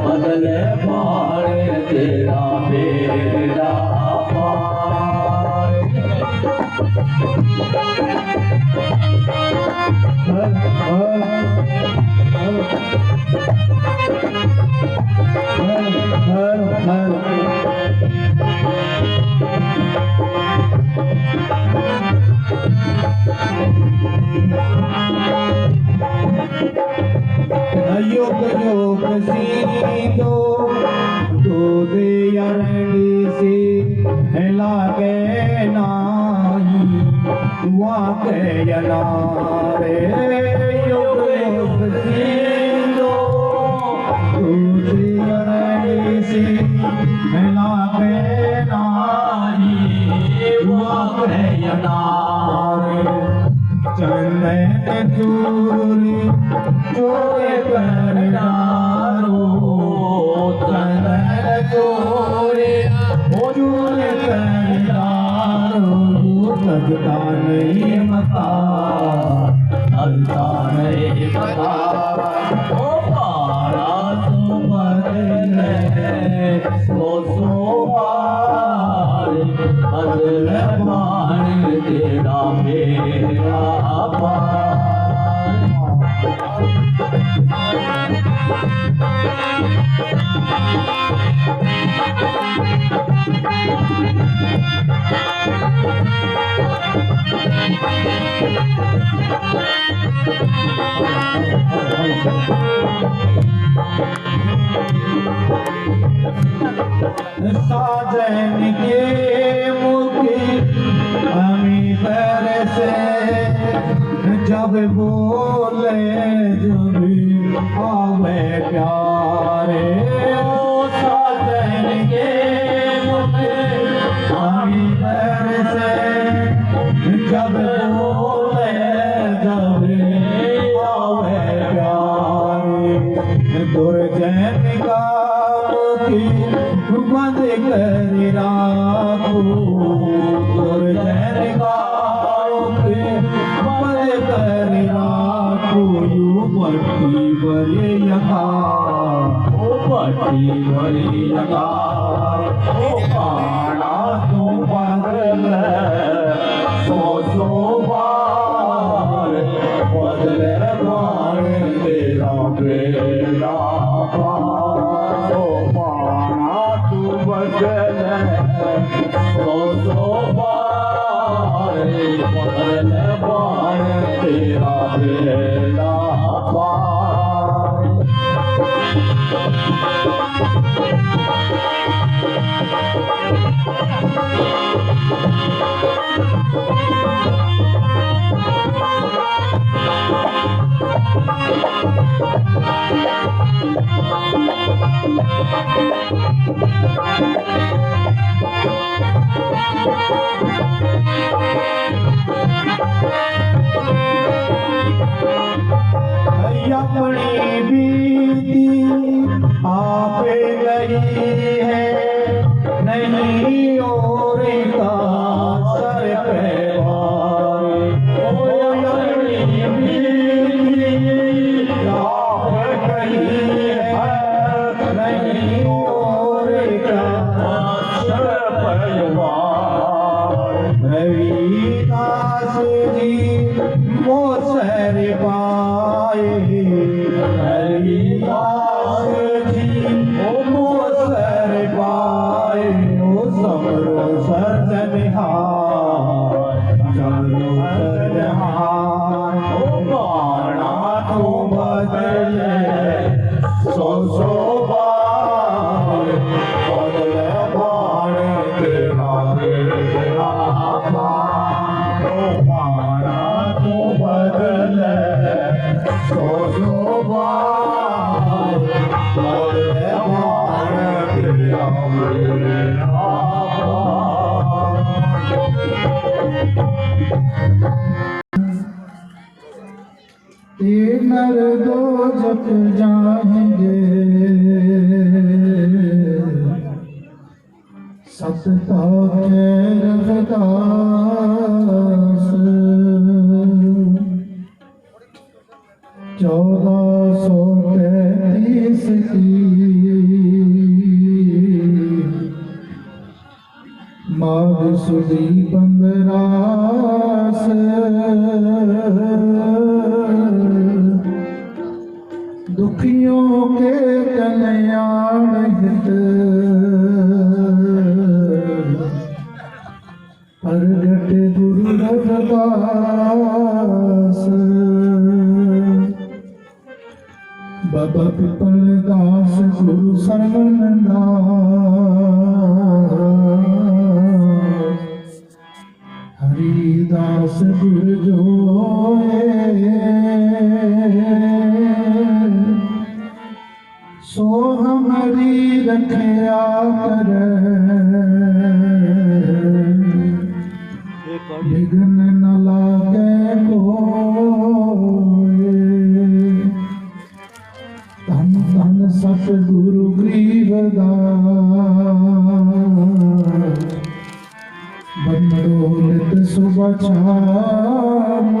बदले बार तेरा मेरा पार योग योग सीधो दूध अरंडी से लागे नाई वाके यनारे योग योग सीधो दूध अरंडी से लागे नाई वाके यनारे चंदन चूरी चोरे करनारो चंदन चोरे चोरे करनारो लगता नहीं मता लगता नहीं मता ओ पारा तो बदले 200 बार बदले बार तेरा मेरा पार साजन के मुखी अमीर से जब बोले जब आवे प्यारे ओ साजन के मुखी अमीर से जब बोले जब आवे प्यारे दुर्जन का बंद कर राखो दुर्जन गाओ के बंद कर राखो यू पट्टी बड़े लगा ओ पट्टी बड़े लगा ओ पाना तो बदल 100 बार बदले बार तेरा बेड़ा पार ओ पाना तू बदले 100 बार बदले बार तेरा बेड़ा पार अपनी बीती आप गई है नहीं और का सर पे अपनी बीती आप गई है नहीं और का सर पे समरो सर्जनहार समरो सर्जनहार ओ बाणा तो बदले सो सो बार बदले बाण तेरा तेरा ओ बाणा तो बदले सो सो बार बदले बाण तेरा तेरा ये नर दो जप जाएंगे सत पाखे रविदास 1433 की माघ सुदी बंदरास दुखियों के कल्याण हित प्रगट गुरु रविदास बाबा पिपल दास गुरु सरवण दास हरिदास गुरु जोए सो हमारी रखया कर विघ्न न लागे कोय धन धन सतगुरु गरीबदास बनडोलित सुबह शाम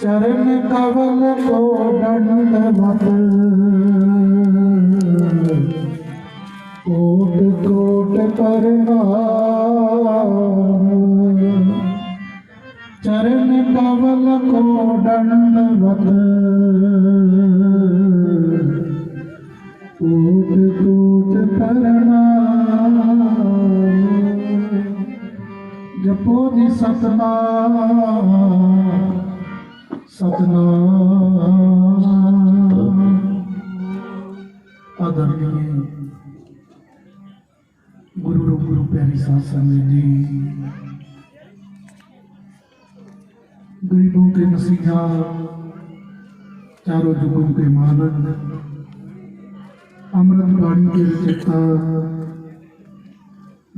चरण कवल को दंडवत कोट कोट प्रणाम चरण कवल को दंडवत कोट कोट प्रणाम जपो दी सतनाम सतनाम। आदरणीय गुरु रूप गुरु प्यारी साध संगत जी, गरीबों के मसीहा, चारों युगों के मानव, अमृत वाणी के रचयिता,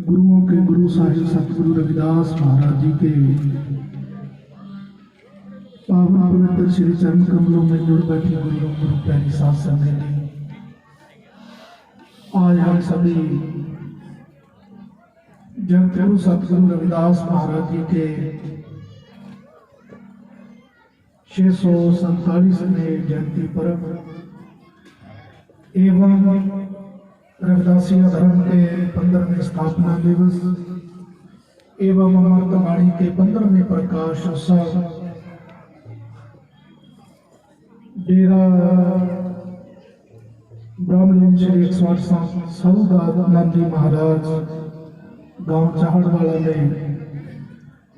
गुरुओं के गुरु साहिब सतगुरु रविदास महाराज जी के पावन पवित्र श्री चरण कमलों में जुड़ बैठी गुरु गुरु प्यारी साध संगत जी, आज हम सभी जगतगुरु सतगुरु रविदास महाराज जी के 647वें जयंती पर्व एवं रविदासिया धर्म के 15वें स्थापना दिवस एवं अमृतवाणी के 15वें प्रकाश उत्सव डेरा ब्राह्मण श्री 108 साधुदानंद जी महाराज गांव चाहड़वाला में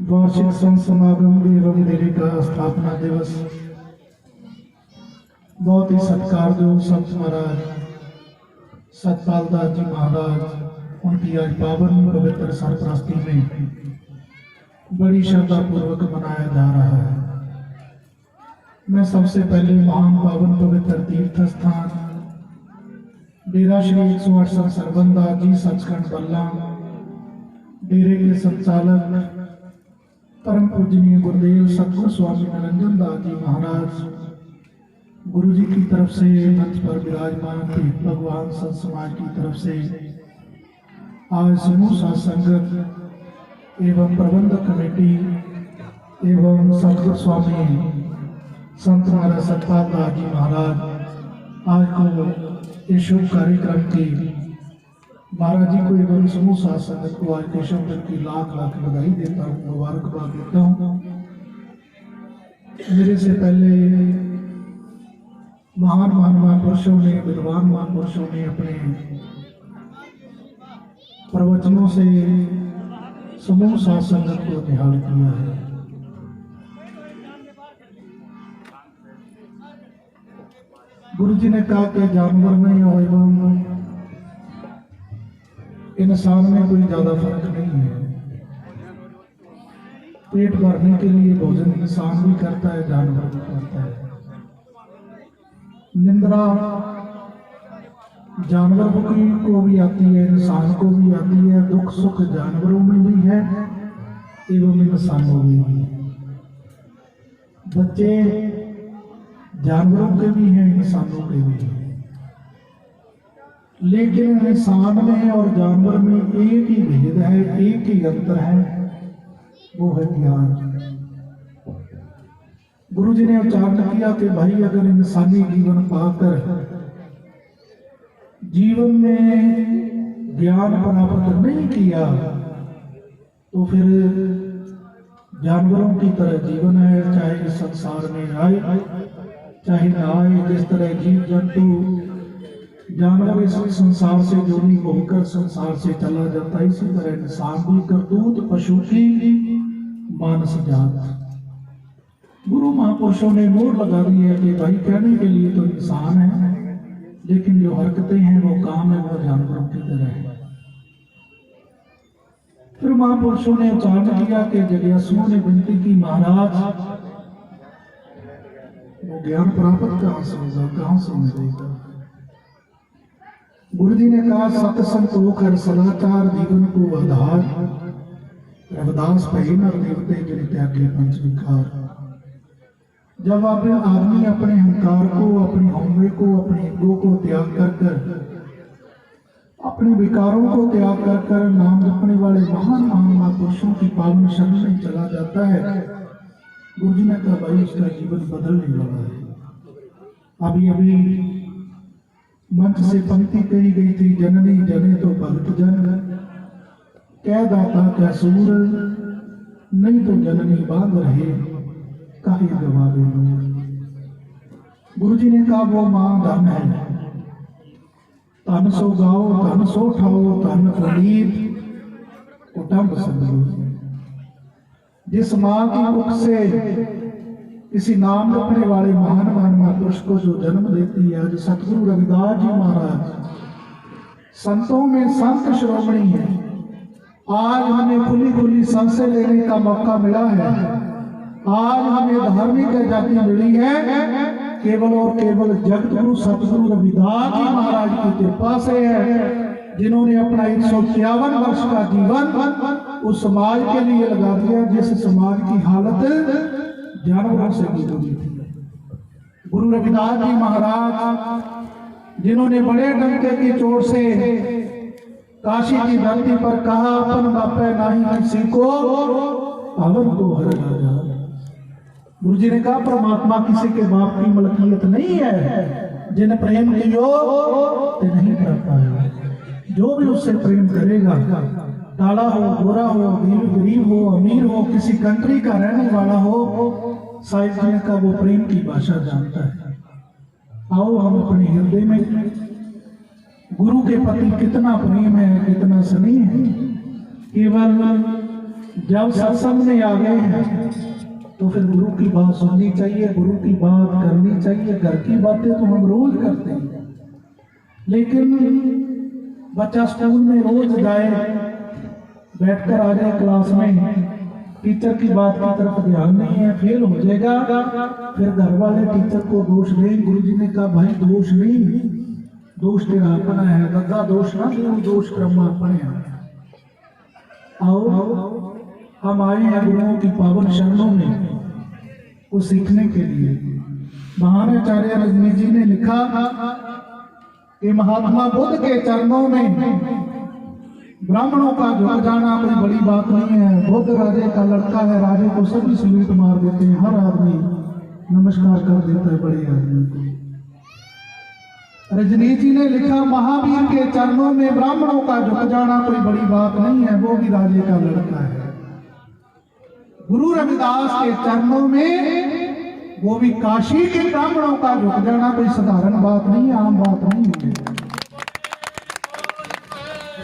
वार्षिक संत समागम एवं डेरे का स्थापना दिवस बहुत ही सत्कारयोग संत महाराज सतपाल दास जी महाराज उनकी आज पावन पवित्र सरपरस्ती में बड़ी श्रद्धा पूर्वक मनाया जा रहा है। मैं सबसे पहले महान पावन पवित्र तीर्थ स्थान डेरा श्री 108 सरबंदा जी सचखंड बल्ला डेरे के संचालक परम पूजनीय गुरुदेव सतगुरु स्वामी निरंजन दास जी महाराज गुरु जी की तरफ से मंच पर विराजमान भगवान संत समाज की तरफ से आज समूह साध संगत एवं प्रबंधक कमेटी एवं सतगुरु स्वामी संत महाराज सतपाल दास जी महाराज आज को इस शुभ कार्यक्रम की महाराज जी को एवं समूह साध संगत को आज के शब्द की लाख लाख बधाई देता हूँ, मुबारकबाद देता हूँ। मेरे से पहले महान महान महापुरुषों ने, विद्वान महापुरुषों ने अपने प्रवचनों से समूह साथ संगत को निहाल किया है। गुरु जी ने कहा कि जानवर में और एवं इंसान में कोई ज्यादा फर्क नहीं है। पेट भरने के लिए भोजन इंसान भी करता है, जानवर भी करता है। निंद्रा जानवर को भी आती है, इंसान को भी आती है। दुख सुख जानवरों में भी है एवं इंसानों में भी है। बच्चे जानवरों के भी हैं, इंसानों के भी हैं। लेकिन इंसान में और जानवर में एक ही भेद है, एक ही अंतर है, वो है ज्ञान। गुरु जी ने उच्चारण किया कि भाई अगर इंसानी जीवन पाकर जीवन में ज्ञान प्राप्त नहीं किया तो फिर जानवरों की तरह जीवन है, चाहे इस संसार में आए चाहे न आए। जिस तरह जीव जंतु जानवर इस संसार से जोड़ी होकर संसार से चला जाता है, इसी तरह इंसान भी करतूत पशु की मानस जात। गुरु महापुरुषों ने मोहर लगा दी है कि भाई कहने के लिए तो इंसान है, लेकिन जो हरकतें हैं वो काम है वो जानवरों की तरह है। फिर महापुरुषों ने उच्चारण किया कि जिज्ञासुओं ने विनती की, महाराज वो ज्ञान प्राप्त कहां से होगा, कहां से मिलेगा। गुरु जी ने कहा सत संतोख हर सदाचार जीवन को आधार। रविदास पहले देवते जिन त्यागे पंच विकार। जब आप आदमी अपने अहंकार को, अपने होंगे को, अपने ईगो को त्याग कर अपने विकारों को त्याग कर नाम जपने वाले महान महान महापुरुषों की पावन शरण में चला जाता है, गुरु जी ने कहा भाई उसका जीवन बदलने वाला है। अभी अभी मंच से पंक्ति कही गई थी, जननी जने तो भक्त जन, कह दाता क्या सूर, नहीं तो जननी बांध रहे काहे गवावे। गुरु जी ने कहा वो मां धन है, धन सो गाओ, धन सो ठाओ, धन प्रदीप उठम समझो। जिस मां की मुख से किसी नाम रखने वाले महान महान महापुरुष को जो जन्म देती है, आज सतगुरु रविदास जी महाराज संतों में संत श्रोमणी है। आज हमें खुली खुली सांसें लेने का मौका मिला है। आज हमें धार्मिक आजादी मिली है केवल और केवल जगतगुरु सतगुरु रविदास जी महाराज की कृपा से है, जिन्होंने अपना 151 वर्ष का जीवन उस समाज के लिए लगा दिया जिस समाज की हालत जानवरों से गुजरी थी। गुरु रविदास जी महाराज जिन्होंने बड़े डंके की चोट से काशी की धरती पर कहा अपन बापे नहीं किसी को अवन को हर राजा। गुरु जी ने कहा परमात्मा किसी के बाप की मलकियत नहीं है, जिन प्रेम कियो ते नहीं कर पाया। जो भी उससे प्रेम करेगा, काला हो, गोरा हो, गरीब हो, अमीर हो, किसी कंट्री का रहने वाला हो, साहिब जी का वो प्रेम की भाषा जानता है। आओ हम अपने हृदय में गुरु के प्रति कितना प्रेम है, कितना स्नेह है। केवल जब सत्संग में आ गए हैं तो फिर गुरु की बात सुननी चाहिए, गुरु की बात करनी चाहिए। घर की बातें तो हम रोज करते हैं, लेकिन बच्चा स्कूल में रोज जाए, बैठकर आ जाए क्लास में, टीचर की बात की तरफ ध्यान नहीं है, फेल हो जाएगा। फिर घर वाले टीचर को दोष दें। गुरु जी ने कहा भाई दोष नहीं, दोष तेरा अपना है, गद्दा दोष ना दे, दोष क्रम अपने है। आओ हम आए हैं गुरुओं की पावन शरणों में को सीखने के लिए। महान आचार्य रजनी जी ने लिखा कि महात्मा बुद्ध के चरणों में ब्राह्मणों का झुक जाना कोई बड़ी बात नहीं है। बुद्ध राजे का लड़का है, राजे को सभी सल्यूट मार देते हैं, हर आदमी नमस्कार कर देता है बड़े आदमी को। रजनी जी ने लिखा महावीर के चरणों में ब्राह्मणों का झुक जाना कोई बड़ी बात नहीं है, वो भी राजे का लड़का है। गुरु रविदास के चरणों में वो भी काशी के ब्राह्मणों का झुक जाना कोई साधारण बात नहीं, आम बात नहीं है।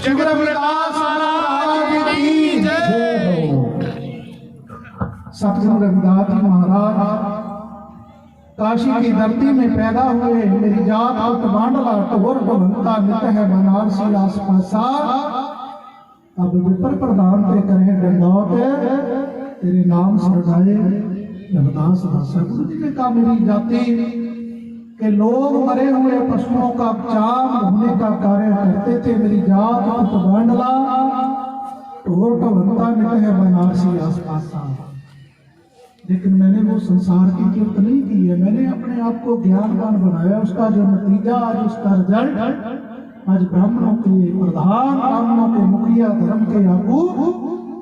श्री रविदास महाराज की जय हो। सतगुरु रविदास जी महाराज काशी की धरती में पैदा हुए। मेरी जात उत बांडला टोर भगवंता नित है बनारसी आस पासा। अब विपर प्रधान पे करें दंडौत, तेरे नाम सरदाए रविदास दासा। गुरु जी ने कहा मेरी जाति के लोग मरे हुए पशुओं का चाम ढूंढने का कार्य करते थे। मेरी जात उत बांडला टोर भगवंता नित है बनारसी आस पासा। लेकिन मैंने वो संसार की कीर्त नहीं की है, मैंने अपने आप को ज्ञानवान बनाया। उसका जो नतीजा आज, उसका रिजल्ट आज ब्राह्मणों के प्रधान, ब्राह्मणों के मुखिया, धर्म के आगू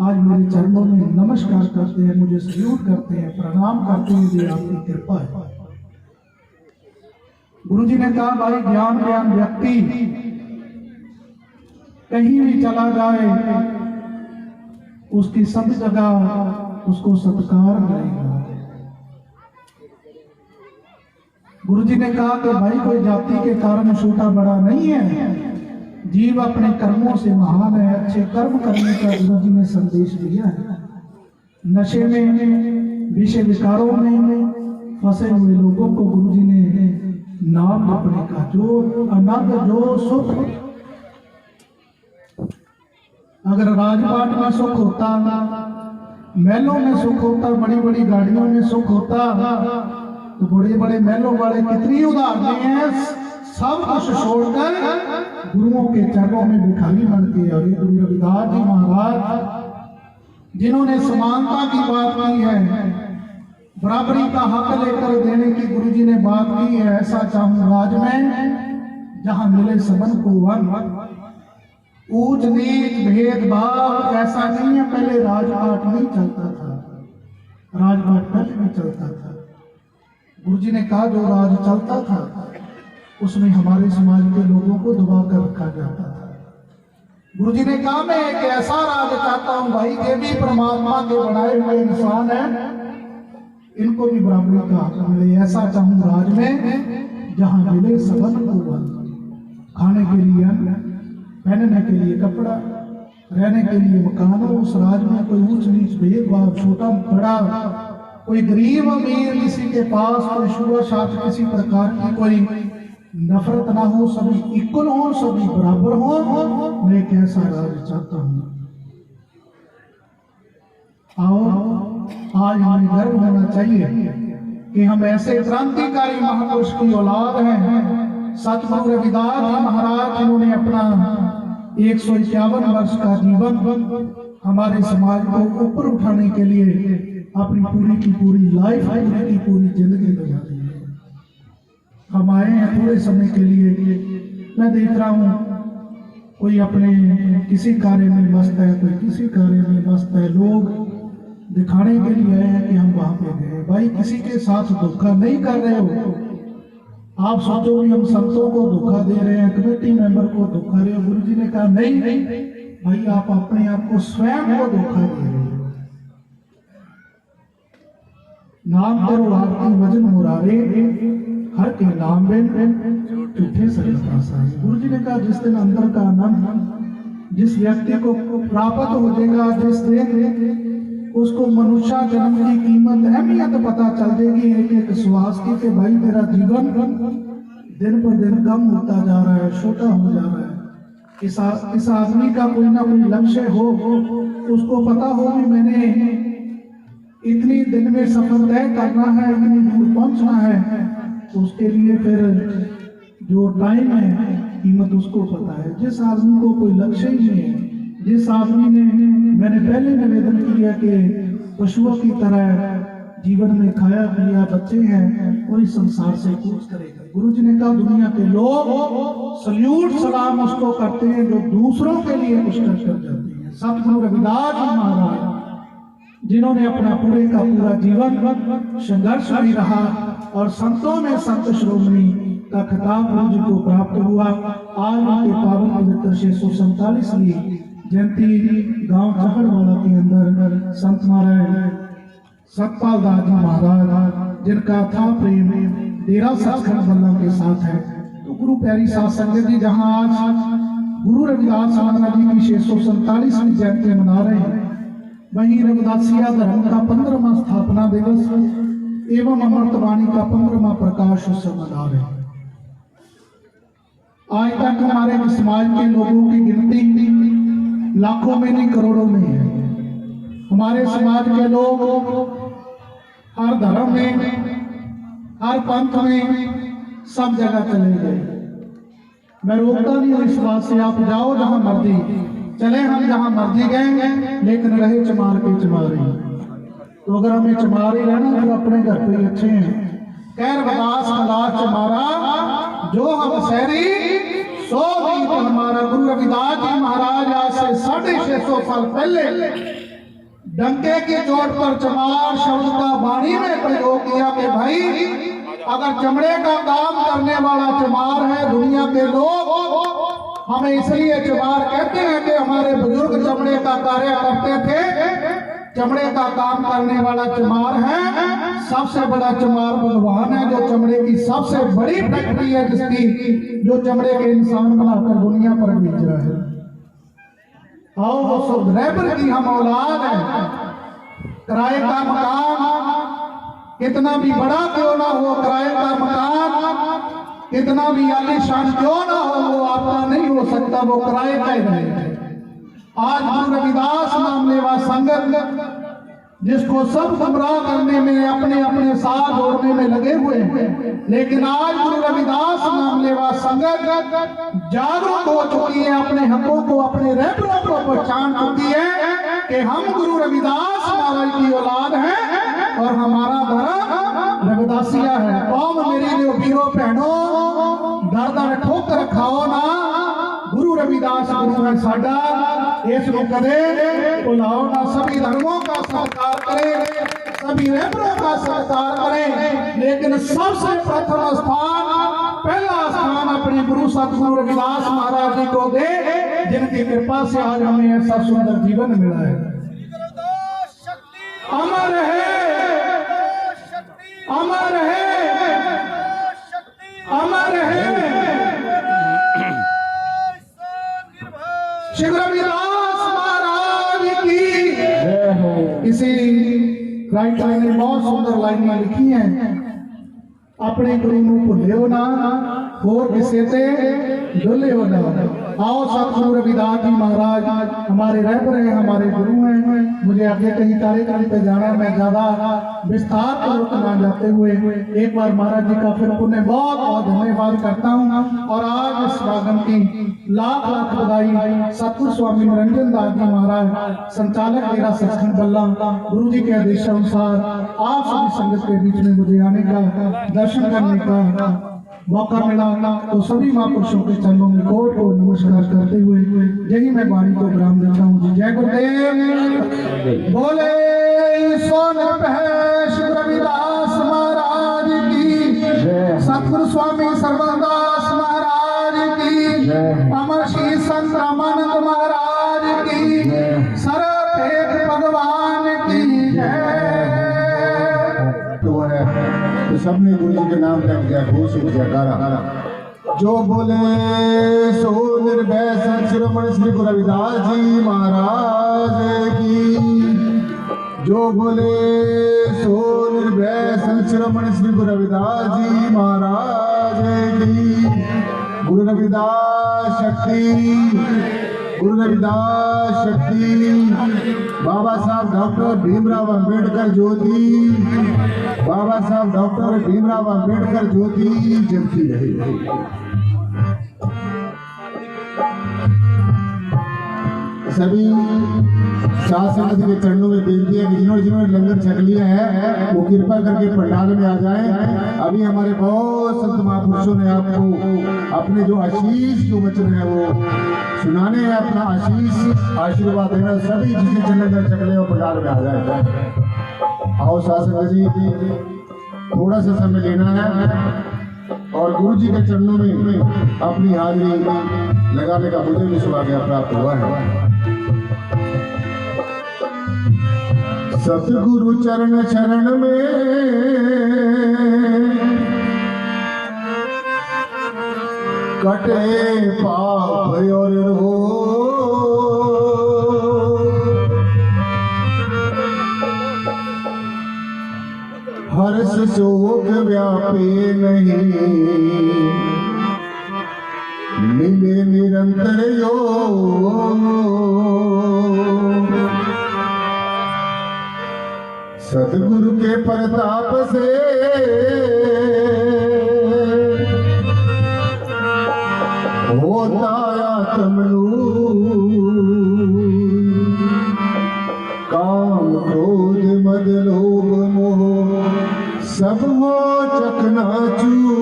आज मेरे चरणों में नमस्कार करते हैं, मुझे सल्यूट करते हैं, प्रणाम करते हैं। ये आपकी कृपा है। गुरु जी ने कहा भाई ज्ञान व्यक्ति कहीं भी चला जाए उसकी सब जगह उसको सत्कार मिलेगा। गुरु जी ने कहा कि भाई कोई जाति के कारण छोटा बड़ा नहीं है, जीव अपने कर्मों से महान है। अच्छे कर्म करने का गुरु जी ने संदेश दिया है। नशे में, विषय विकारों में फंसे हुए लोगों को गुरु जी ने नाम जपने का, जो अनंत जो सुख, अगर राजपाट में सुख होता, महलों में सुख होता, बड़ी बड़ी गाड़ियों में सुख होता, तो बड़े बड़े महलों वाले कितनी उदाहरणें हैं, सब कुछ छोड़कर गुरुओं के चरणों में भिखारी बन के। और ये गुरु रविदास जी महाराज जिन्होंने समानता की बात की है, बराबरी का हक लेकर देने की गुरु जी ने बात की है। ऐसा चाहूं राज में जहां मिले सबन को वन। ऊंच नीच भेदभाव ऐसा नहीं है। पहले राजपाट नहीं चलता था, राजपाट पहले भी चलता था। गुरु जी ने कहा जो राज चलता था उसमें हमारे समाज के लोगों को दबा कर रखा जाता था। गुरु जी ने कहा मैं एक ऐसा राज चाहता हूं भाई, ये भी परमात्मा के बनाए हुए इंसान है, इनको भी बराबरी का हक मिले। ऐसा चाहूं राज में जहां मिले सबन को वन। खाने के लिए अन्न, पहनने के लिए कपड़ा, रहने के लिए मकान हो। उस राज में कोई ऊंच नीच भेदभाव, छोटा बड़ा, कोई गरीब अमीर, किसी के पास कोई शुभ शास्त्र, किसी प्रकार की कोई नफरत ना हो, सभी इक्वल हो, सभी बराबर हो। मैं एक ऐसा राज चाहता हूं। आओ आज हमें गर्व होना चाहिए कि हम ऐसे क्रांतिकारी महापुरुष की औलाद हैं। सतगुरु रविदास जी महाराज जिन्होंने अपना 151 वर्ष का जीवन हमारे समाज को ऊपर उठाने के लिए अपनी पूरी की पूरी लाइफ, पूरी की पूरी जिंदगी लगा दी है। हम आए हैं थोड़े समय के लिए। मैं देख रहा हूँ कोई अपने किसी कार्य में मस्त है, कोई किसी कार्य में मस्त है। लोग दिखाने के लिए आए हैं कि हम वहां पे गए। भाई किसी के साथ धोखा नहीं कर रहे हो। आप सोचो भी हम संतों को धोखा दे रहे हैं, कमेटी मेंबर को धोखा दे रहे हो। गुरु जी ने कहा नहीं भाई, आप अपने आप को स्वयं को धोखा दे रहे हो। नाम करो आरती वजन मुरारे, हर के नाम बिन झूठे सरलता। गुरु जी ने कहा जिस दिन अंदर का आनंद जिस व्यक्ति को प्राप्त हो जाएगा, जिस दिन उसको मनुष्य जन्म की कीमत, अहमियत पता चल जाएगी एक एक श्वास की, कि भाई मेरा जीवन दिन पर दिन कम होता जा रहा है, छोटा हो जा रहा है। इस आदमी का कोई ना कोई लक्ष्य हो, उसको पता हो कि मैंने इतनी दिन में सफर तय करना है, इतनी दूर पहुंचना है, तो उसके लिए फिर जो टाइम है कीमत उसको पता है। जिस आदमी को कोई लक्ष्य ही नहीं है, जिस आदमी ने, मैंने पहले निवेदन किया कि पशुओं की तरह जीवन में खाया पिया बच्चे हैं, वही संसार से कूच करेगा। गुरु जी ने कहा दुनिया के लोग सल्यूट सलाम उसको करते हैं जो दूसरों के लिए कुछ कर जाते हैं। सतगुरु रविदास जी महाराज जिन्होंने अपना पूरे का पूरा जीवन संघर्ष में रहा और संतों में संत श्रोमणी का खिताब गुरु जी को प्राप्त हुआ। आज उनके पावन पवित्र 647वीं जयंती गांव चहड़वाला के अंदर संत महाराज सतपाल दास जी महाराज जिनका था प्रेम डेरा सचखंड बल्ला के साथ है। तो गुरु प्यारी साध संगत जी, जहां आज गुरु रविदास महाराज जी की 647वीं जयंती मना रहे हैं, वहीं रविदासिया धर्म का 15वां स्थापना दिवस एवं अमृतवाणी का 15वां प्रकाश उत्सव मना रहे हैं। आज तक हमारे समाज के लोगों की गिनती लाखों में नहीं करोड़ों में है। हमारे समाज के लोग हर धर्म में, हर पंथ में, सब जगह चले गए। मैं रोकता नहीं हूँ इस बात से, आप जाओ जहां मर्जी चले, हम जहां मर्जी गए, लेकिन रहे चमार के चमारे। तो अगर हमें चमार ही रहना तो अपने घर पे ही अच्छे हैं। कह रविदास खलास चमारा जो हम शहरी सो गीत हमारा। गुरु रविदास जी महाराज आज से 650 साल पहले डंके की चोट पर चमार शब्द का वाणी में प्रयोग किया कि भाई अगर चमड़े का काम करने वाला चमार है, दुनिया के लोग हमें इसलिए चमार कहते हैं कि हमारे बुजुर्ग चमड़े का कार्य करते थे, चमड़े का काम करने वाला चमार है। सबसे बड़ा चमार भगवान है, जो चमड़े की सबसे बड़ी फैक्ट्री है, जिसकी जो चमड़े के इंसान बनाकर दुनिया पर बेच रहा है। आओ वो सब रैबर की हम औलाद है। किराए का मकान कितना भी बड़ा क्यों ना हो, किराए का मकान कितना भी आलीशान क्यों ना हो, वो आपका नहीं हो सकता, वो किराए का ही रहेगा। आज गुरु रविदास नाम लेवा संगत जिसको सब गुमराह करने में, अपने अपने साथ जोड़ने में लगे हुए हैं, लेकिन आज गुरु रविदास नाम लेवा संगत जागरूक हो चुकी है, अपने हकों को, अपने रहबरों को पहचान चुकी है कि हम गुरु रविदास महाराज की औलाद हैं और हमारा धर्म रविदासिया है। कौम मेरी जो वीरों बहनों, दर दर ठोकर खाओ ना, गुरु रविदास गुरु है साडा, इसको कदे बुलाओ ना। सभी धर्मों का सत्कार करें, सभी रहबरों का सत्कार करें, लेकिन सबसे प्रथम स्थान, पहला स्थान अपने गुरु सतगुरु रविदास महाराज जी को दे, जिनकी कृपा से आज हमें ऐसा सुंदर जीवन मिला है। अमर है, अमर है, अमर है श्री रविदास महाराज की। इसी राइटर ने बहुत सुंदर लाइनें लिखी हैं, अपने गुरु ਨੂੰ ਭੁੱਲਿਓ ना, और किसे से डुल्लियो ना। आओ सतगुरु रविदास जी महाराज हमारे रहबर हैं, हमारे गुरु हैं। मुझे आगे कहीं कार्यक्रम पे जाना, मैं ज्यादा विस्तार पूर्वक ना जाते हुए एक बार महाराज जी का फिर पुण्य बहुत बहुत धन्यवाद करता हूँ। और आज इस स्वागत की लाख लाख बधाई सतगुरु स्वामी निरंजन दास जी महाराज, संचालक डेरा सचखंड बल्ला, गुरु जी के आदेश अनुसार आप सभी संगत के बीच में मुझे आने का, दर्शन करने का मौका मिला, तो सभी महापुरुषों के चरणों में कोट को नमस्कार करते हुए यही मैं वाणी को विराम देता हूँ। जय गुरुदेव, बोले सोन श्री रविदास महाराज की, सतगुरु स्वामी सर्वदास महाराज की, अमर श्री संत रामानंद महाराज की, सर्वभेद भगवान की जय। तो सबने गुरु जी के नाम तक जय घोष जयकारा। जो बोले सो निर्भय संत शिरोमणि श्री गुरु रविदास जी महाराज की, जो बोले सो निर्भय संत शिरोमणि श्री गुरु रविदास जी महाराज की। गुरु रविदास शक्ति, गुरु रविदास शक्ति। बाबा साहब डॉक्टर भीमराव अंबेडकर ज्योति, बाबा साहब डॉक्टर भीमराव अंबेडकर ज्योति जलती रहे। सभी साथ संगत के चरणों में बेनती है कि जिन्होंने लंगर छक लिया है वो कृपा करके पंडाल में आ जाएं। अभी हमारे बहुत संत महापुरुषों ने आपको अपने जो आशीष जो वचन है वो सुनाने हैं, अपना आशीष आशीर्वाद देना। सभी जिसने लंगर छक लिया वो पंडाल में आ जाए। आओ साथ संगत जी, थोड़ा सा समय लेना है और गुरु जी के चरणों में अपनी हाजिरी लगाने का मुझे भी सौभाग्य प्राप्त हुआ है। सतगुरु चरण शरण में कटे पाप और हर्ष शोक व्यापे नहीं, मिले निरंतर योग। सतगुरु के प्रताप से होता आत्मरूप, काम क्रोध मद लोभ मोह सब हो चकनाचूर।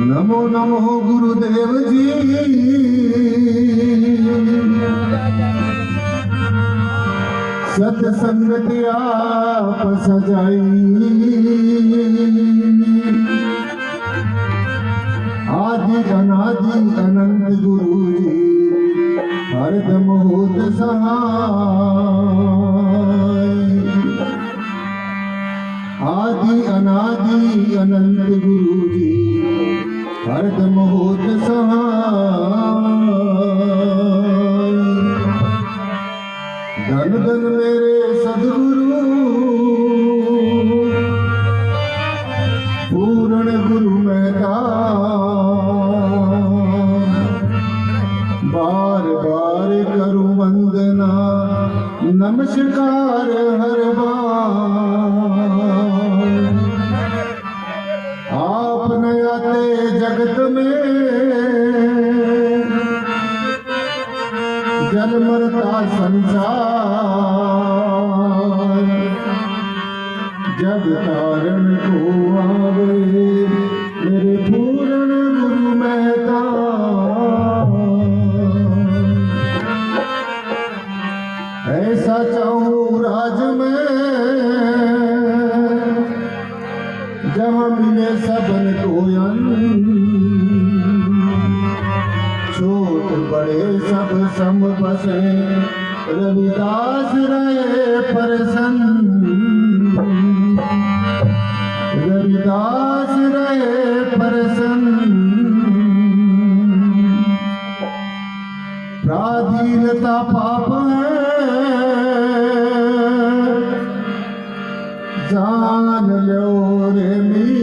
नमो नमो गुरुदेव जी, सत्संगत आप सजाई, आदि अनादि अनंत गुरु जी हरदम होत सहाय। आदि अनादि अनंत गुरु जी हरदम होत सहाय। धन धन मेरे सद्गुरु पूर्ण गुरु मेहता, बार बार करूं वंदना नमस्कार हर बार। आप न आते जगत में जल मरता संसार, जग तारण को आवे मेरे पूर्ण गुरु मेहता। ऐसा चाहूं राज में जहाँ मिले सबन को छोट बड़े सब सम बसे, रविदास रहे प्रसन्न। रविदास रहे प्रसन्न, प्राधीनता पाप है जान लो रे मीर।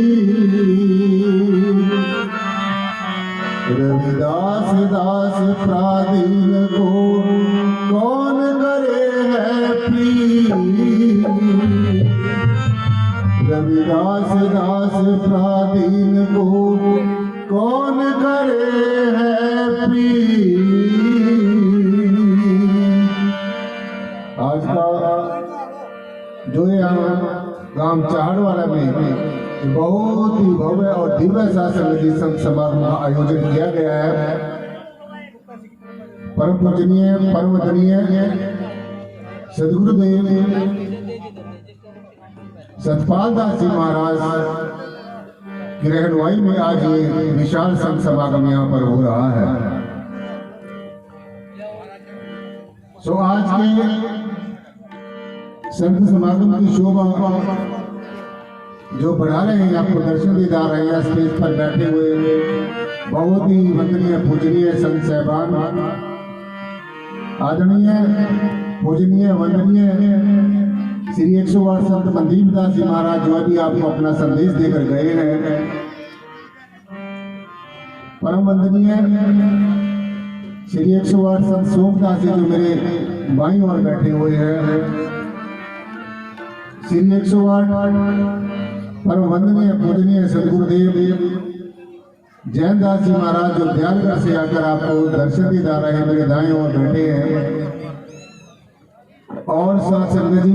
रविदास दास प्राधीन को कौन करे है प्रीत। रविदास दास प्राधीन को कौन करे है प्रीत। आज का जो यहाँ गांव चाहड़वाला में बहुत ही भव्य और दिव्य शासन संत समागम का आयोजन किया गया है। परम पूजनीय परम वंदनीय सदगुरुदेव सतपाल दास जी महाराज की रहनुमाई में आज ये विशाल संत समागम यहाँ पर हो रहा है। सो आज के संत समागम की शोभा जो बढ़ा रहे हैं, आपको दर्शन दे जा रहे हैं, स्टेज पर बैठे हुए बहुत ही वंदनीय पूजनीय संत साहिबान, आदरणीय पूजनीय वंदनीय श्री 108 संत मनदीप दास जी महाराज जो अभी आपको अपना संदेश देकर गए हैं। परम वंदनीय श्री 108 संत सोमदास जी जो मेरे बाईं ओर बैठे हुए हैं। श्री 108 परम वंदनीय पूजनीय सदगुरुदेव जैन दास जी महाराज जो दयालगढ़ से आकर आपको दर्शन दी जा रहे हैं, मेरे दाएं ओर बैठे हैं। और साथ संगत जी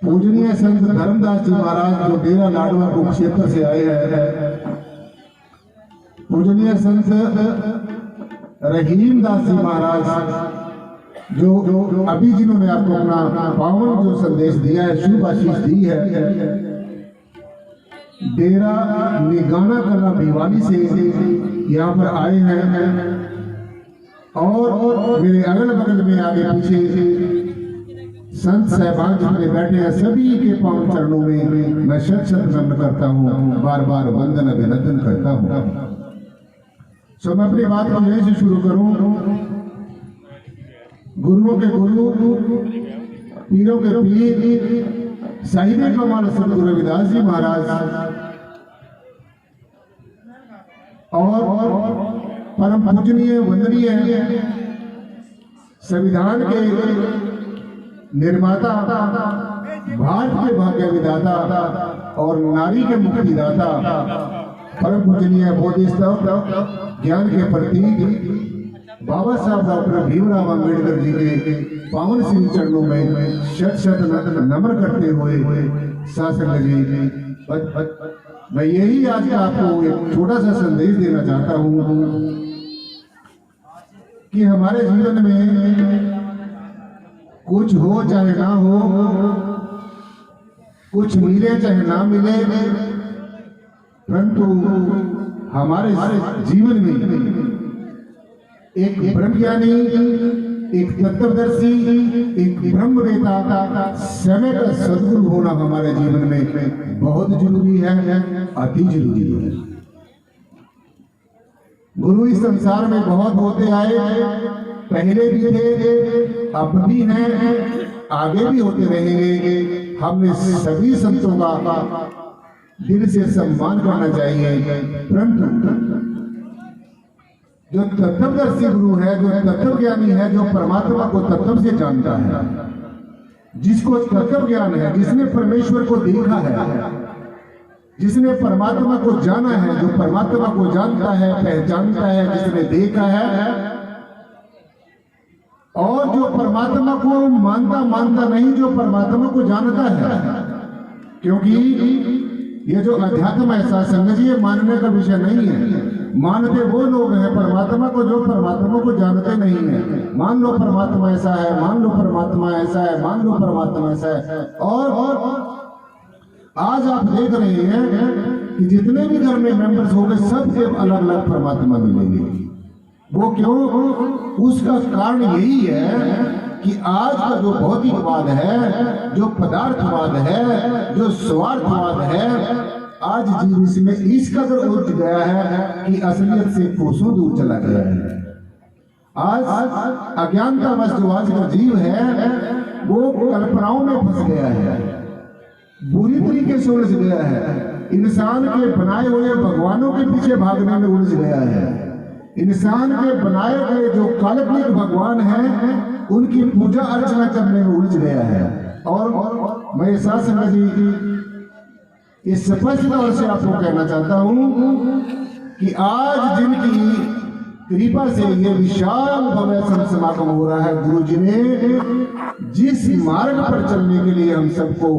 पूजनीय संत धर्मदास जी महाराज जो डेरा लाडवा कुरुक्षेत्र से आए हैं। पूजनीय संत रहीम दास जी महाराज जो अभी जिन्होंने आपको अपना पावन जो संदेश दिया है, शुभ आशीष दी है। डेरा निगाना कला भिवानी से यहाँ पर आए हैं और मेरे अगल बगल में आगे पीछे संत साहिबान जितने बैठे हैं सभी के पावन चरणों में मैं शत शत नमन करता हूँ, बार बार वंदन अभिनंदन करता हूँ। सो मैं अपनी बात को यहीं से शुरू करूं। गुरुओं के गुरु, पीरों के पीर, साहिबे कमाल सदगुरु रविदास जी महाराज और परम पूजनीय वंदनीय संविधान के निर्माता, भारत के भाग्य विधाता और नारी के मुक्तिदाता, परम पूजनीय बोधिसत्व ज्ञान के प्रतीक बाबा साहब डॉक्टर भीमराव अम्बेडकर जी के पावन श्री चरणों में शत शत नमन करते हुए शासन जी मैं यही आज का आपको एक छोटा सा संदेश देना चाहता हूँ कि हमारे जीवन में कुछ हो चाहे ना हो, कुछ मिले चाहे ना मिले, परंतु हमारे जीवन में एक ब्रह्मज्ञानी, एक तत्वदर्शी, एक ब्रह्मवेता, समय का सद्गुरु होना हमारे जीवन में बहुत जरूरी है, अति जरूरी है। गुरु इस संसार में बहुत होते आए, पहले भी थे, अब भी हैं, आगे भी होते रहेंगे। हमने सभी संतों का दिल से सम्मान करना चाहिए, परंतु जो तत्वदर्शी गुरु है, जो तत्व ज्ञानी है, जो परमात्मा को तत्व से जानता है, जिसको तत्व ज्ञान है, जिसने परमेश्वर को देखा है, जिसने परमात्मा को जाना है, जो परमात्मा को जानता है, पहचानता है, जिसने देखा है, और जो परमात्मा को मानता नहीं, जो परमात्मा को जानता है। क्योंकि ये जो अध्यात्म है संगत जी, ये मानने का विषय नहीं है। मानते वो लोग हैं परमात्मा को जो परमात्मा को जानते नहीं है। मान लो परमात्मा ऐसा है, मान लो परमात्मा ऐसा है, मान लो परमात्मा ऐसा है। और आज आप देख रहे हैं कि जितने भी घर में मेंबर्स होंगे सबके अलग अलग परमात्मा मिलेंगे। वो क्यों? उसका कारण यही है कि आज का जो भौतिकवाद है, जो पदार्थवाद है, जो स्वार्थवाद है, आज जीव इसमें इस कदर उलझ गया है कि असलियत से कोसों दूर चला गया है। आज अज्ञानता बस जो आज का जीव है वो कल्पनाओं में फंस गया है, बुरी तरीके से उलझ गया है। इंसान के बनाए हुए भगवानों के पीछे भागने में उलझ गया है। इंसान के बनाए गए जो काल्पनिक भगवान हैं उनकी पूजा अर्चना करने में उलझ गया है। और मैं शासन जी इस स्पष्ट तौर से आपको कहना चाहता हूं कि आज जिनकी कृपा से ये विशाल भव्य समागम हो रहा है, गुरु जी ने जिस मार्ग पर चलने के लिए हम सबको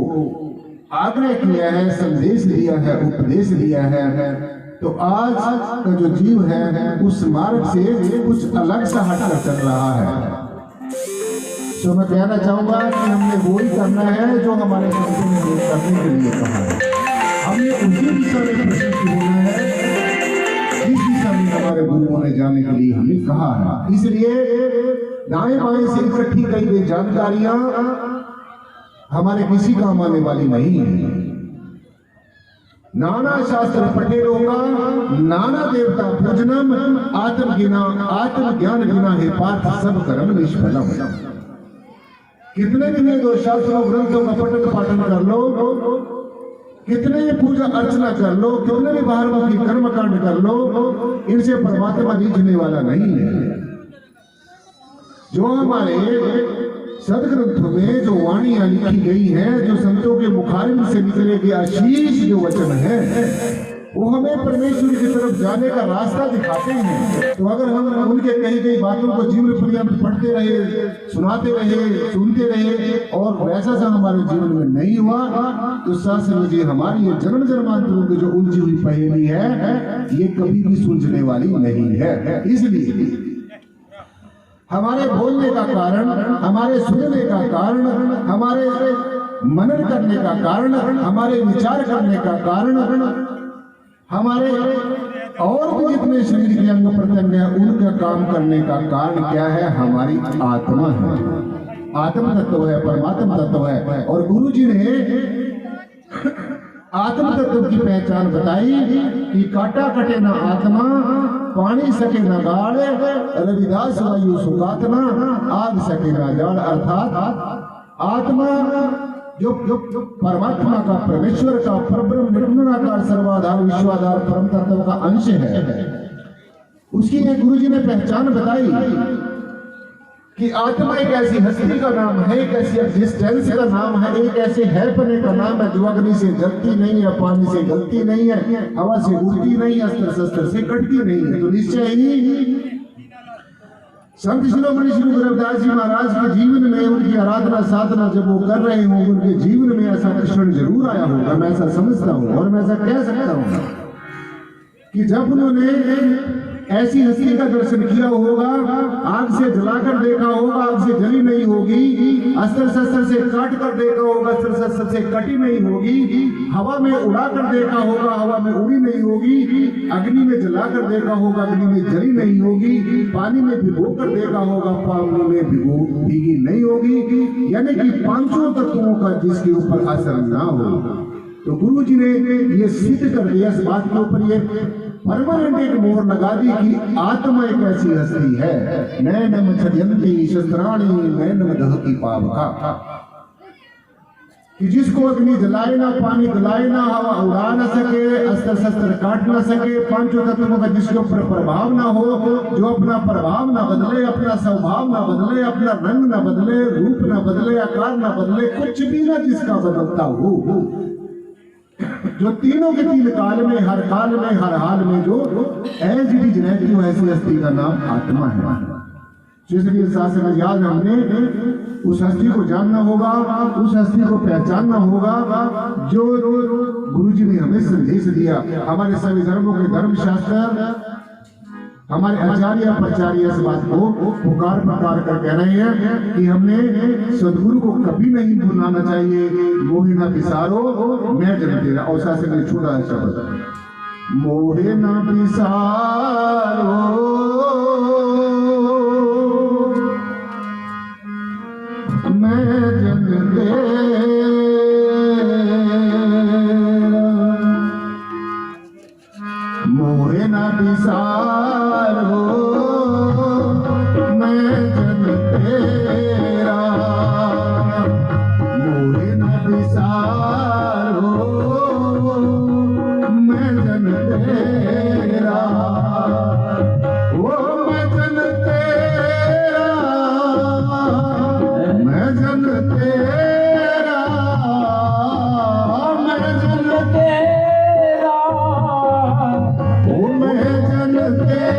आग्रह किया है, संदेश दिया है, उपदेश दिया है, तो आज का जो जीव है उस मार्ग से कुछ अलग सा हटकर चल रहा है। तो मैं कहना चाहूंगा कि हमने वो ही करना है जो हमारे संतों ने करने के लिए कहा है। हमने उसी दिशा में प्रशिक्षित होना है जिस दिशा में हमारे गुरुओं ने जाने के लिए हमें कहा है। इसलिए दाएं बाएं से इकट्ठी कई गई जानकारियां हमारे किसी काम आने वाली नहीं है। नाना शास्त्र पठे होगा, नाना देवता पूजनम, आत्म ज्ञान बिना है पार्थ सब कर्म निष्फलम। कितने भी वेदों शास्त्रों ग्रंथों का पठन पाठन कर लो, कितने भी पूजा अर्चना कर लो, कितने भी बाहर कर्म कांड कर लो, इनसे परमात्मा जीतने वाला नहीं है। जो हमारे सदग्रंथों में जो वाणियां लिखी गई हैं, जो संतों के मुखारिंद से निकले गए आशीष जो वचन है, वो हमें परमेश्वर की तरफ जाने का रास्ता दिखाते हैं। तो अगर हम उनके कही गई बातों को जीवन पर्यंत पढ़ते रहे, सुनाते रहे, सुनते रहे और वैसा सा हमारे जीवन में नहीं हुआ, तो शास्त्र जी हमारी ये जन्म जन्मांतरों की जो उलझी हुई पहेली है ये कभी भी सुलझने वाली नहीं है। इसलिए हमारे बोलने का कारण, हमारे सुनने का कारण, हमारे मनन करने का कारण, हमारे विचार करने का कारण, हमारे और भी जितने शरीर के अंग प्रत्यंग हैं उनका काम करने का कारण क्या है? हमारी आत्मा है। आत्म तत्व है, परमात्मा तत्व है। और गुरु जी ने आत्म तत्व की पहचान बताई कि काटा कटे ना आत्मा, पानी सके ना गाड़, रविदास वायु सुखात्मा, आग सके ना जाड़। अर्थात आत्मा जो परमात्मा का, परमेश्वर का, परब्रह्म निर्गुणाकार सर्वाधार विश्वाधार परम तत्व का अंश है, उसकी एक गुरु जी ने पहचान बताई कि आत्मा एक ऐसी हस्ती का नाम है, एक ऐसी एग्जिस्टेंस का नाम है, एक ऐसे है पने का नाम है जो अग्नि से जलती नहीं है, पानी से गलती नहीं है, हवा से उड़ती नहीं है, अस्त्र शस्त्र से कटती नहीं है। तो निश्चय ही संत शिरोमणि श्री गुरु रविदास जी महाराज के जीवन में, उनकी आराधना साधना जब वो कर रहे होंगे, उनके जीवन में ऐसा क्षण जरूर आया होगा, मैं ऐसा समझता हूँ। और मैं ऐसा कह सकता हूँ कि जब उन्होंने ऐसी हस्ती का दर्शन किया होगा, आग से जलाकर देखा होगा, आग से जली नहीं होगी, अस्त्र शस्त्र से काट कर देखा होगा, अस्त्र शस्त्र से कटी नहीं होगी, हवा में उड़ाकर देखा होगा, हवा में उड़ी नहीं होगी, अग्नि में जलाकर देखा होगा, अग्नि में जली नहीं होगी, पानी में भिगोकर देखा होगा, पानी में भीगी नहीं होगी, यानी कि पांचों तत्वों का जिसके ऊपर असर ना हो। तो गुरु जी ने ये सिद्ध कर दिया, इस बात के ऊपर ये परमानेंट एक मोहर लगा दी कि आत्मा एक ऐसी हस्ती है, नैनम छद्यन्ति शस्त्राणि नैनम दहति पावका, कि जिसको अग्नि जलाए ना, पानी जलाए ना, हवा उड़ा ना सके, अस्त्र शस्त्र काट ना सके, पांचों तत्वों का जिसके ऊपर प्रभाव ना हो, जो अपना प्रभाव ना बदले, अपना स्वभाव ना बदले, अपना रंग ना बदले, रूप ना बदले, आकार ना बदले, कुछ भी ना जिसका बदलता हो, जो तीनों के तीन काल में, हर काल में, हर हाल में जो एज इट इज रहती हो, ऐसी हस्ती का नाम आत्मा है। इसलिए शास्त्र याद हमने उस हस्ती को जानना होगा, उस हस्ती को पहचानना होगा जो गुरु जी ने हमें संदेश दिया। हमारे सभी धर्मों के धर्मशास्त्र, हमारे आचार्य प्रचार्य इस बात को पुकार कर कह रहे हैं कि हमने सदगुरु को कभी नहीं भुलाना चाहिए। मोहे ना पिसारो मैं जन्म तेरा, और शास्त्र में छोटा शब्द, मोहे ना पिसारो मैं जन्म तेरा, मोहे ना पिसारो मैं जन्म तेरा, मोहे ना पिसारो मैं जन्म तेरा, ओ मैं जन्म तेरा, मैं जन्म तेरा, मैं जन्म तेरा, ओ मैं जन्म तेरा,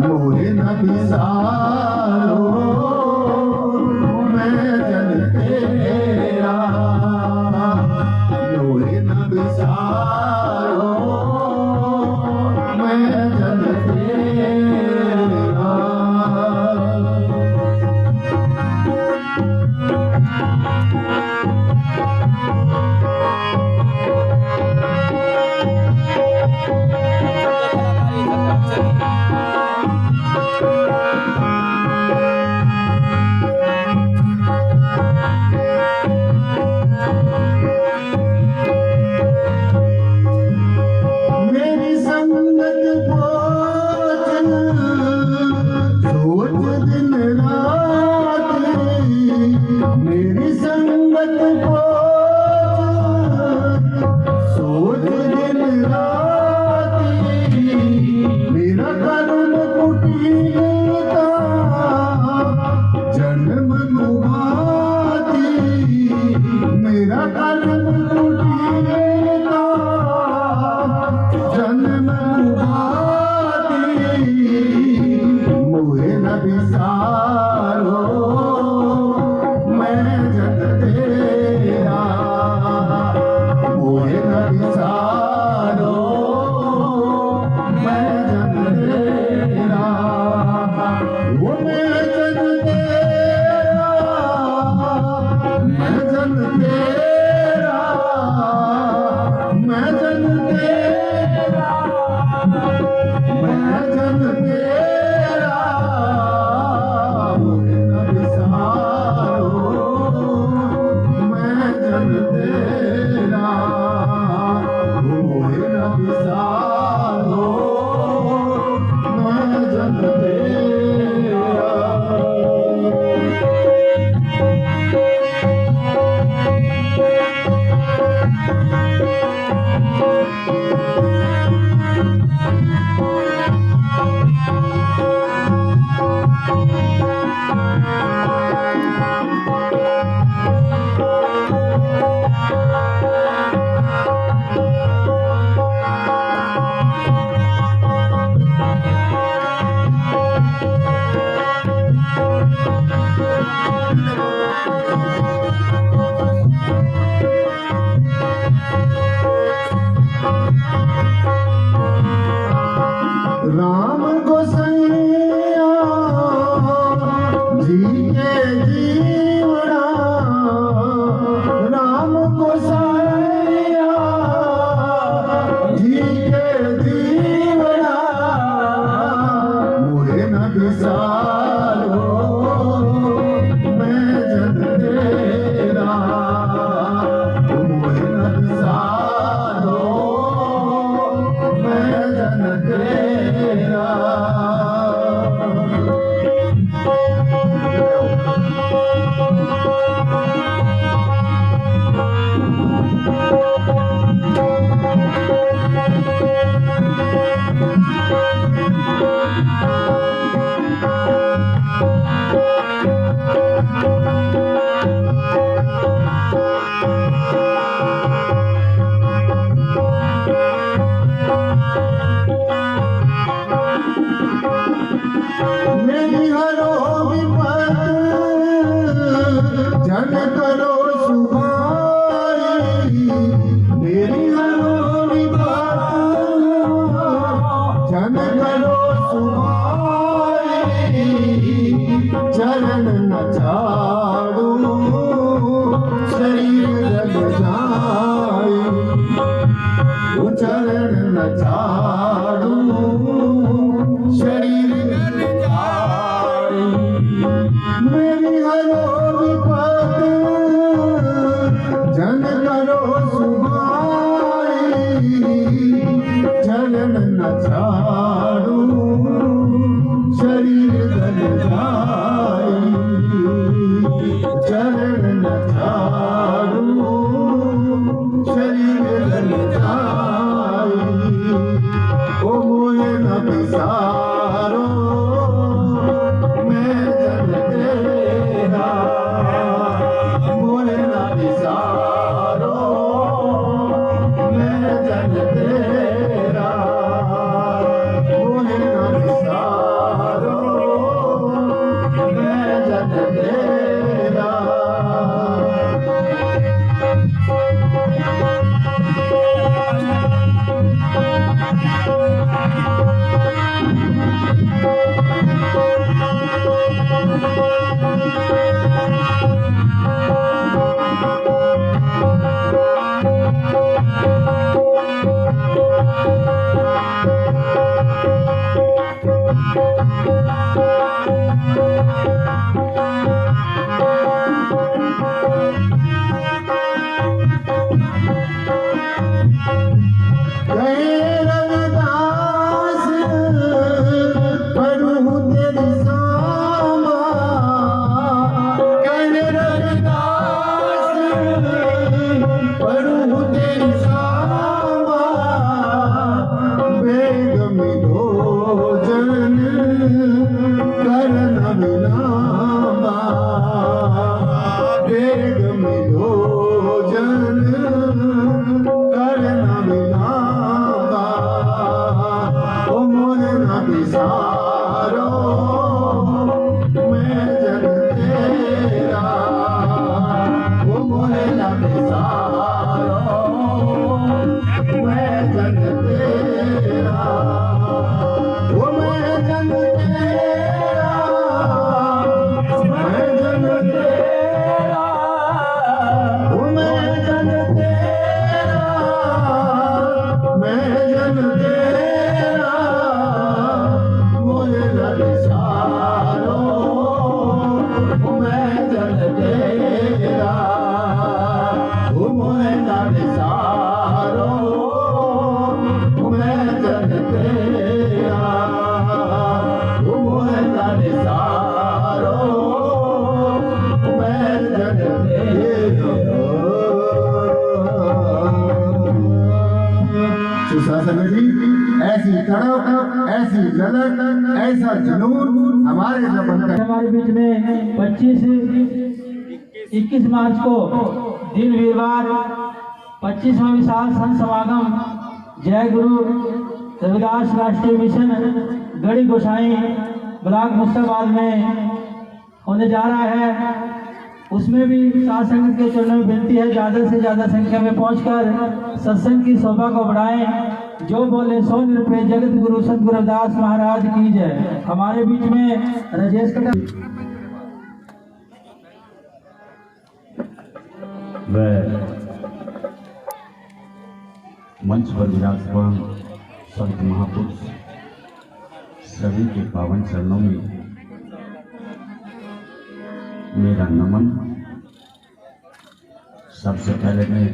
मोहे न बिसारो मैं जन्म तेरा, मोहे न बिसारो मैं जन्म तेरा। मेरी हरोनी बात जन करो सुमारी, चरण न छाड़ू शरीर जल जाए, चरण न छाड़ू शरीर जल जाए। मेरी हरोनी बात जन करो सुमारी, चरण न छाड़ू शरीर जल जाए, चरण न छाड़ू शरीर जल जाए। ओ मोहे न बिसारो मैं जन तेरा, मोहे न बिसारो मैं जन तेरा, मोहे न बिसारो मैं जन तेरा। सुशासन जी, ऐसी तड़प, ऐसी जलन, ऐसा जुनून हमारे न बनता। हमारे बीच में 21 मार्च को दिन वीरवार 25वां विशाल संत समागम जय गुरु रविदास राष्ट्रीय मिशन गढ़ी गोसाई ब्लॉक मुस्ताबाद में होने जा रहा है। उसमें भी साध संगत के चरणों में विनती है ज़्यादा से ज़्यादा संख्या में पहुंचकर सत्संग की शोभा को बढ़ाएं। जो बोले सो निरपे जगत गुरु सतगुरु रविदास महाराज की जय। हमारे बीच में राजेश कटा वह मंच पर विराजमान संत महापुरुष सभी के पावन चरणों में मेरा नमन। सबसे पहले मैं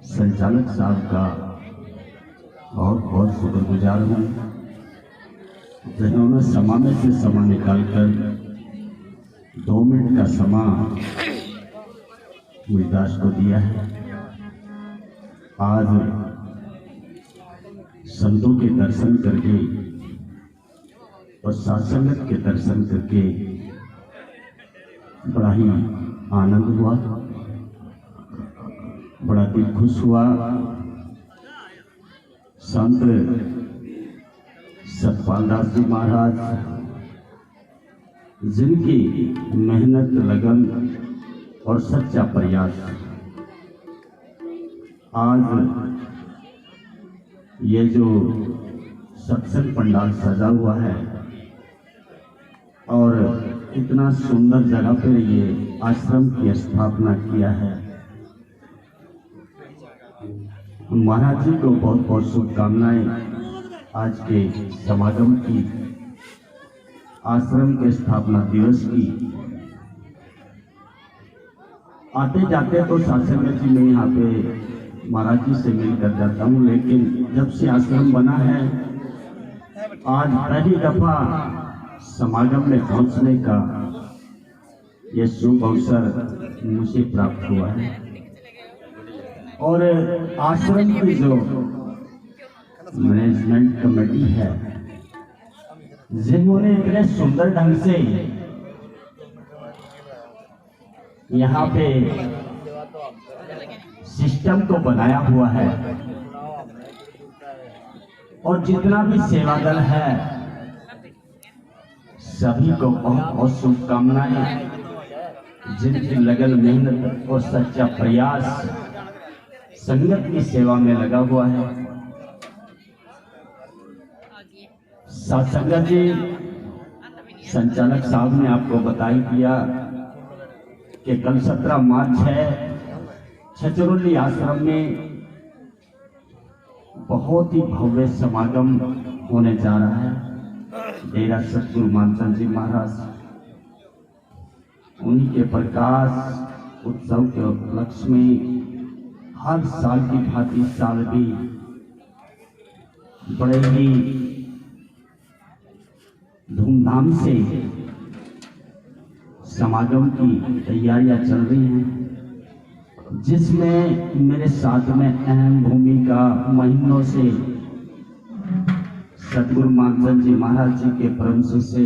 संचालक साहब का बहुत बहुत शुक्रगुजार हूँ, जिन्होंने समय से समय निकालकर 2 मिनट का समय मुझदास को दिया है। आज संतों के दर्शन करके और सत्संगत के दर्शन करके बड़ा ही आनंद हुआ, बड़ा दिल खुश हुआ। संत सतपाल दास जी महाराज जिनकी मेहनत, लगन और सच्चा प्रयास आज ये जो सत्संग पंडाल सजा हुआ है और इतना सुंदर जगह पर ये आश्रम की स्थापना किया है, महाराज जी को बहुत बहुत शुभकामनाएं आज के समागम की, आश्रम के स्थापना दिवस की। आते जाते तो शासन जी में यहाँ पे महाराज जी से मिलकर जाता हूँ, लेकिन जब से आश्रम बना है आज पहली दफा समागम में पहुंचने का ये शुभ अवसर मुझे प्राप्त हुआ है। और आश्रम की जो मैनेजमेंट कमेटी है, जिन्होंने इतने सुंदर ढंग से यहाँ पे सिस्टम को बनाया हुआ है, और जितना भी सेवा दल है सभी को बहुत बहुत शुभकामनाएं। जिनकी लगन, मेहनत और सच्चा प्रयास संगत की सेवा में लगा हुआ है। सत्संग जी संचालक साहब ने आपको बताई दिया कि कल 17 मार्च है, छचरोली आश्रम में बहुत ही भव्य समागम होने जा रहा है। डेरा सतगुरु मानचंद जी महाराज, उन्हीं के प्रकाश उत्सव के उपलक्ष्य में हर साल की भांति साल भी बड़े ही धूमधाम से समागम की तैयारियां चल रही हैं, जिसमें मेरे साथ में अहम भूमिका महीनों से सतगुरु मानचंद जी महाराज जी के परम शिष्य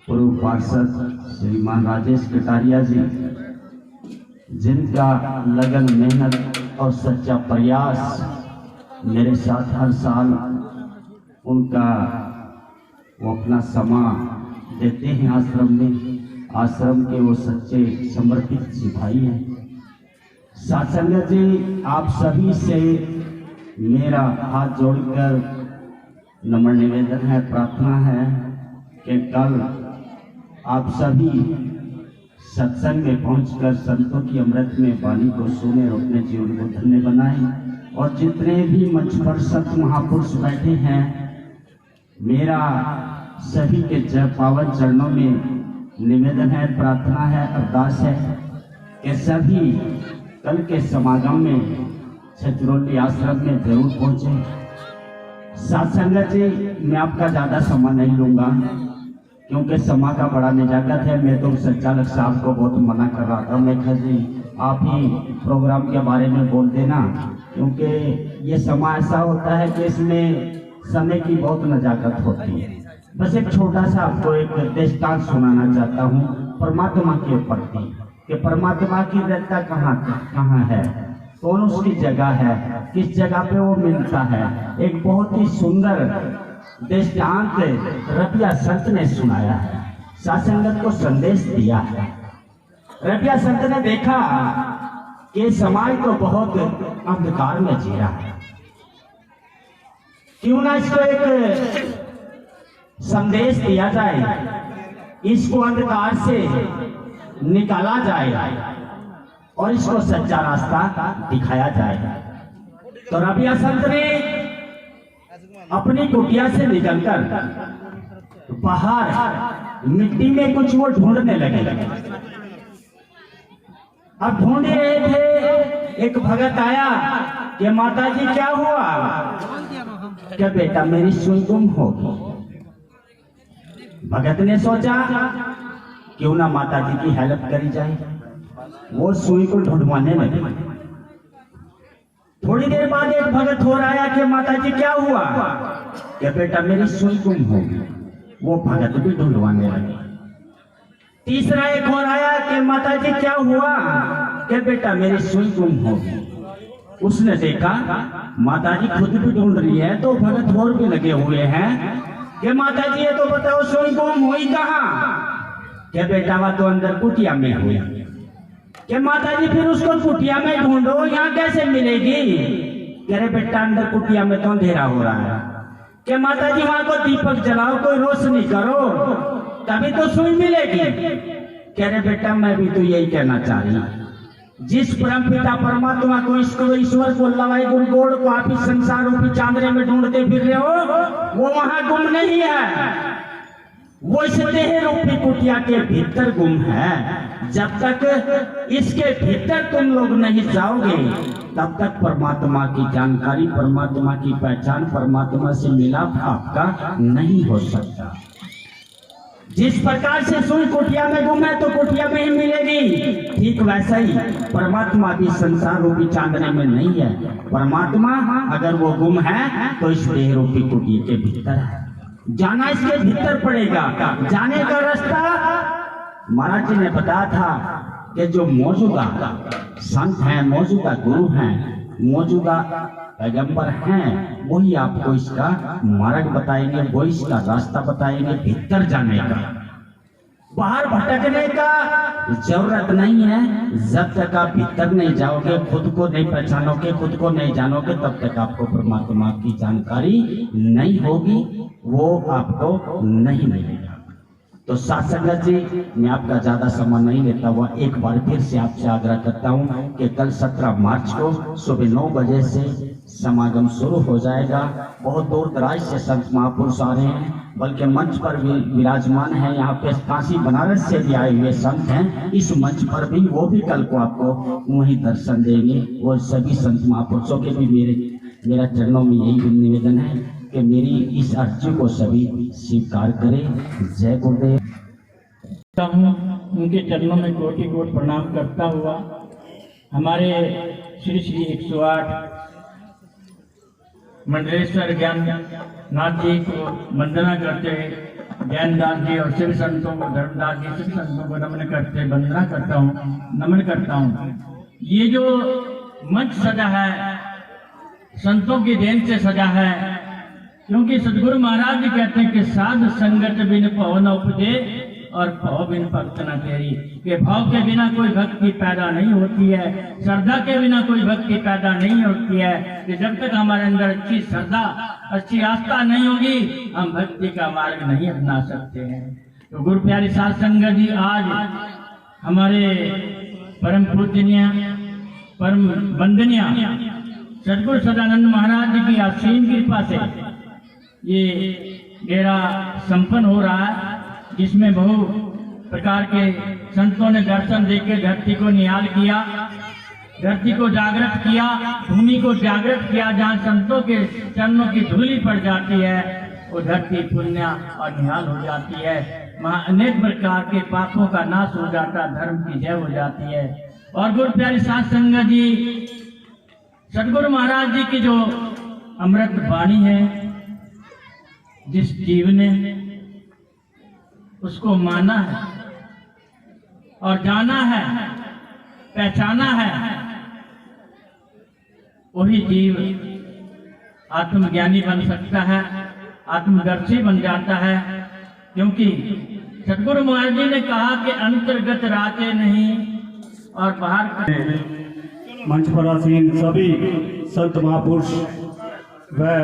पूर्व पार्षद श्रीमान राजेश कटारिया जी, जिनका लगन, मेहनत और सच्चा प्रयास मेरे साथ हर साल उनका वो अपना समय देते हैं आश्रम में। आश्रम के वो सच्चे समर्पित सिपाही हैं। सत्संग जी, आप सभी से मेरा हाथ जोड़कर नम्र निवेदन है, प्रार्थना है कि कल आप सभी सत्संग में पहुंचकर संतों की अमृत में वाणी को सुने और अपने जीवन को धन्य बनाएं। और जितने भी मंच पर संत महापुरुष बैठे हैं, मेरा सभी के पावन चरणों में निवेदन है, प्रार्थना है, अरदास है कि सभी कल के समागम में छचरोली आश्रम में जरूर पहुंचे। सत्संग जी, मैं आपका ज्यादा समय नहीं लूंगा क्योंकि समय का बड़ा निजाकत है। मैं तो संचालक साहब को बहुत मना कर रहा था, मैं कहा जी आप ही प्रोग्राम के बारे में बोल देना, क्योंकि ये समय ऐसा होता है कि इसमें समय की बहुत नजाकत होती है। बस एक छोटा सा आपको एक दृष्टांत सुनाना चाहता हूँ परमात्मा के प्रति, कि परमात्मा की रहता कहाँ है, कौन उसकी जगह है, किस जगह पे वो मिलता है। एक बहुत ही सुंदर दृष्टांत रबिया संत ने सुनाया है, सासंगत को संदेश दिया है। रबिया संत ने देखा कि समाज तो बहुत अंधकार में जी रहा है, क्यों ना इसको एक संदेश दिया जाए, इसको अंधकार से निकाला जाए और इसको सच्चा रास्ता दिखाया जाए। तो रबिया संत ने अपनी कुटिया से निकलकर बाहर मिट्टी में कुछ वो ढूंढने लगे। अब ढूंढ रहे थे, एक भगत आया कि माता जी क्या हुआ? क्या बेटा मेरी सुई गुम हो गई। भगत ने सोचा क्यों ना माता जी की हेल्प करी जाए, वो सुई को ढूंढवाने लगे। थोड़ी देर बाद एक भगत और आया कि माता जी क्या हुआ? क्या बेटा मेरी सुई गुम हो गई। वो भगत भी ढूंढवाने लगे। तीसरा एक और आया कि माता जी क्या हुआ? क्या बेटा मेरी सुई गुम हो गई। उसने देखा माता जी खुद भी ढूंढ रही है, तो भगत और भी लगे हुए हैं कि माता जी ये तो बताओ सुई गुम हुई कहाँ? क्या बेटा वह तो अंदर कुटिया में हुई। कि माता जी फिर उसको कुटिया में ढूंढो, यहाँ कैसे मिलेगी? कह रहे बेटा अंदर कुटिया में तो अंधेरा हो रहा है। कि माता जी वहां को दीपक जलाओ, कोई रोशनी करो, तभी तो सुई मिलेगी। कह रहे बेटा मैं भी तो यही कहना चाह रही हूँ, जिस परम पिता परमात्मा को, इसको ईश्वर को, लवाई गुरु गोड़ को आप इस संसार रूपी चांदरे में ढूंढते फिर रहे हो, वो वहां गुम नहीं है, वो इस देह रूपी कुटिया के भीतर गुम है। जब तक इसके भीतर तुम लोग नहीं जाओगे, तब तक परमात्मा की जानकारी, परमात्मा की पहचान, परमात्मा से मिलाप आपका नहीं हो सकता। जिस प्रकार से सुई कुटिया में गुम है तो कुटिया में ही मिलेगी, ठीक वैसा ही परमात्मा भी संसार रूपी चांदने में नहीं है। परमात्मा अगर वो गुम है तो इस देह रूपी कुटिया के भीतर है, जाना इसके भीतर पड़ेगा। जाने का रास्ता महाराज जी ने बताया था कि जो मौजूदा संत हैं, मौजूदा गुरु हैं, मौजूदा पैगंबर हैं, वही आपको इसका मार्ग बताएंगे, वो इसका रास्ता बताएंगे भीतर जाने का। बाहर भटकने का जरूरत नहीं है। जब तक आप भीतर नहीं जाओगे, खुद को नहीं पहचानोगे, खुद को नहीं जानोगे, तब तक आपको परमात्मा की जानकारी नहीं होगी, वो आपको नहीं मिलेगा। तो साथ संगत जी, मैं आपका ज्यादा समय नहीं लेता हुआ एक बार फिर से आपसे आग्रह करता हूँ कि कल 17 मार्च को सुबह 9 बजे से समागम शुरू हो जाएगा। बहुत दूर दराज से संत महापुरुष आ रहे हैं, बल्कि मंच पर भी विराजमान है। यहाँ पे काशी बनारस से भी आए हुए संत हैं इस मंच पर भी, वो भी कल को आपको वहीं दर्शन देंगे। वो सभी संत महापुरुषों के भी मेरा चरणों में यही निवेदन है कि मेरी इस अर्जी को सभी स्वीकार करें। जय गुरुदेव। उनके चरणों में कोटि कोटि प्रणाम करता हुआ हमारे श्री श्री 108 मंडलेश्वर ज्ञाननाथ जी को वंदना करते हुए, ज्ञानदास जी और शिव संतों को, धर्मदास जी शिव संतों को नमन करते वंदना करता हूँ, नमन करता हूँ। ये जो मंच सजा है संतों की देन से सजा है, क्योंकि सदगुरु महाराज जी कहते हैं कि साध संगत बिन भव न उपजे और भव बिन भक्त न तेरी। के भाव के बिना कोई भक्ति पैदा नहीं होती है, श्रद्धा के बिना कोई भक्ति पैदा नहीं होती है। कि जब तक हमारे अंदर अच्छी श्रद्धा, अच्छी आस्था नहीं होगी, हम भक्ति का मार्ग नहीं अपना सकते हैं। तो गुरु प्यारी साध संगत जी, आज हमारे परम पूजनीय, परम वंदनीय सदगुरु सदानंद महाराज जी की असीम कृपा से ये डेरा संपन्न हो रहा है, जिसमें बहु प्रकार के संतों ने दर्शन देकर धरती को निहाल किया, धरती को जागृत किया, भूमि को जागृत किया। जहाँ संतों के चरणों की धूली पड़ जाती है, वो धरती पुण्य और निहाल हो जाती है। वहाँ अनेक प्रकार के पापों का नाश हो जाता, धर्म की जय हो जाती है। और गुरु प्यारी साध संगत जी, सदगुरु महाराज जी की जो अमृत वाणी है, जिस जीव ने उसको माना है और जाना है, पहचाना है, वही जीव आत्मज्ञानी बन सकता है, आत्मदर्शी बन जाता है। क्योंकि सदगुरु महाराज जी ने कहा कि अंतर्गत राते नहीं और बाहर। मंच पर आसीन सभी संत महापुरुष व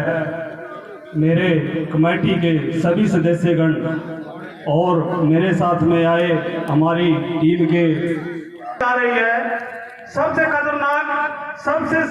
मेरे कमेटी के सभी सदस्यगण और मेरे साथ में आए हमारी टीम के, सबसे खतरनाक, सबसे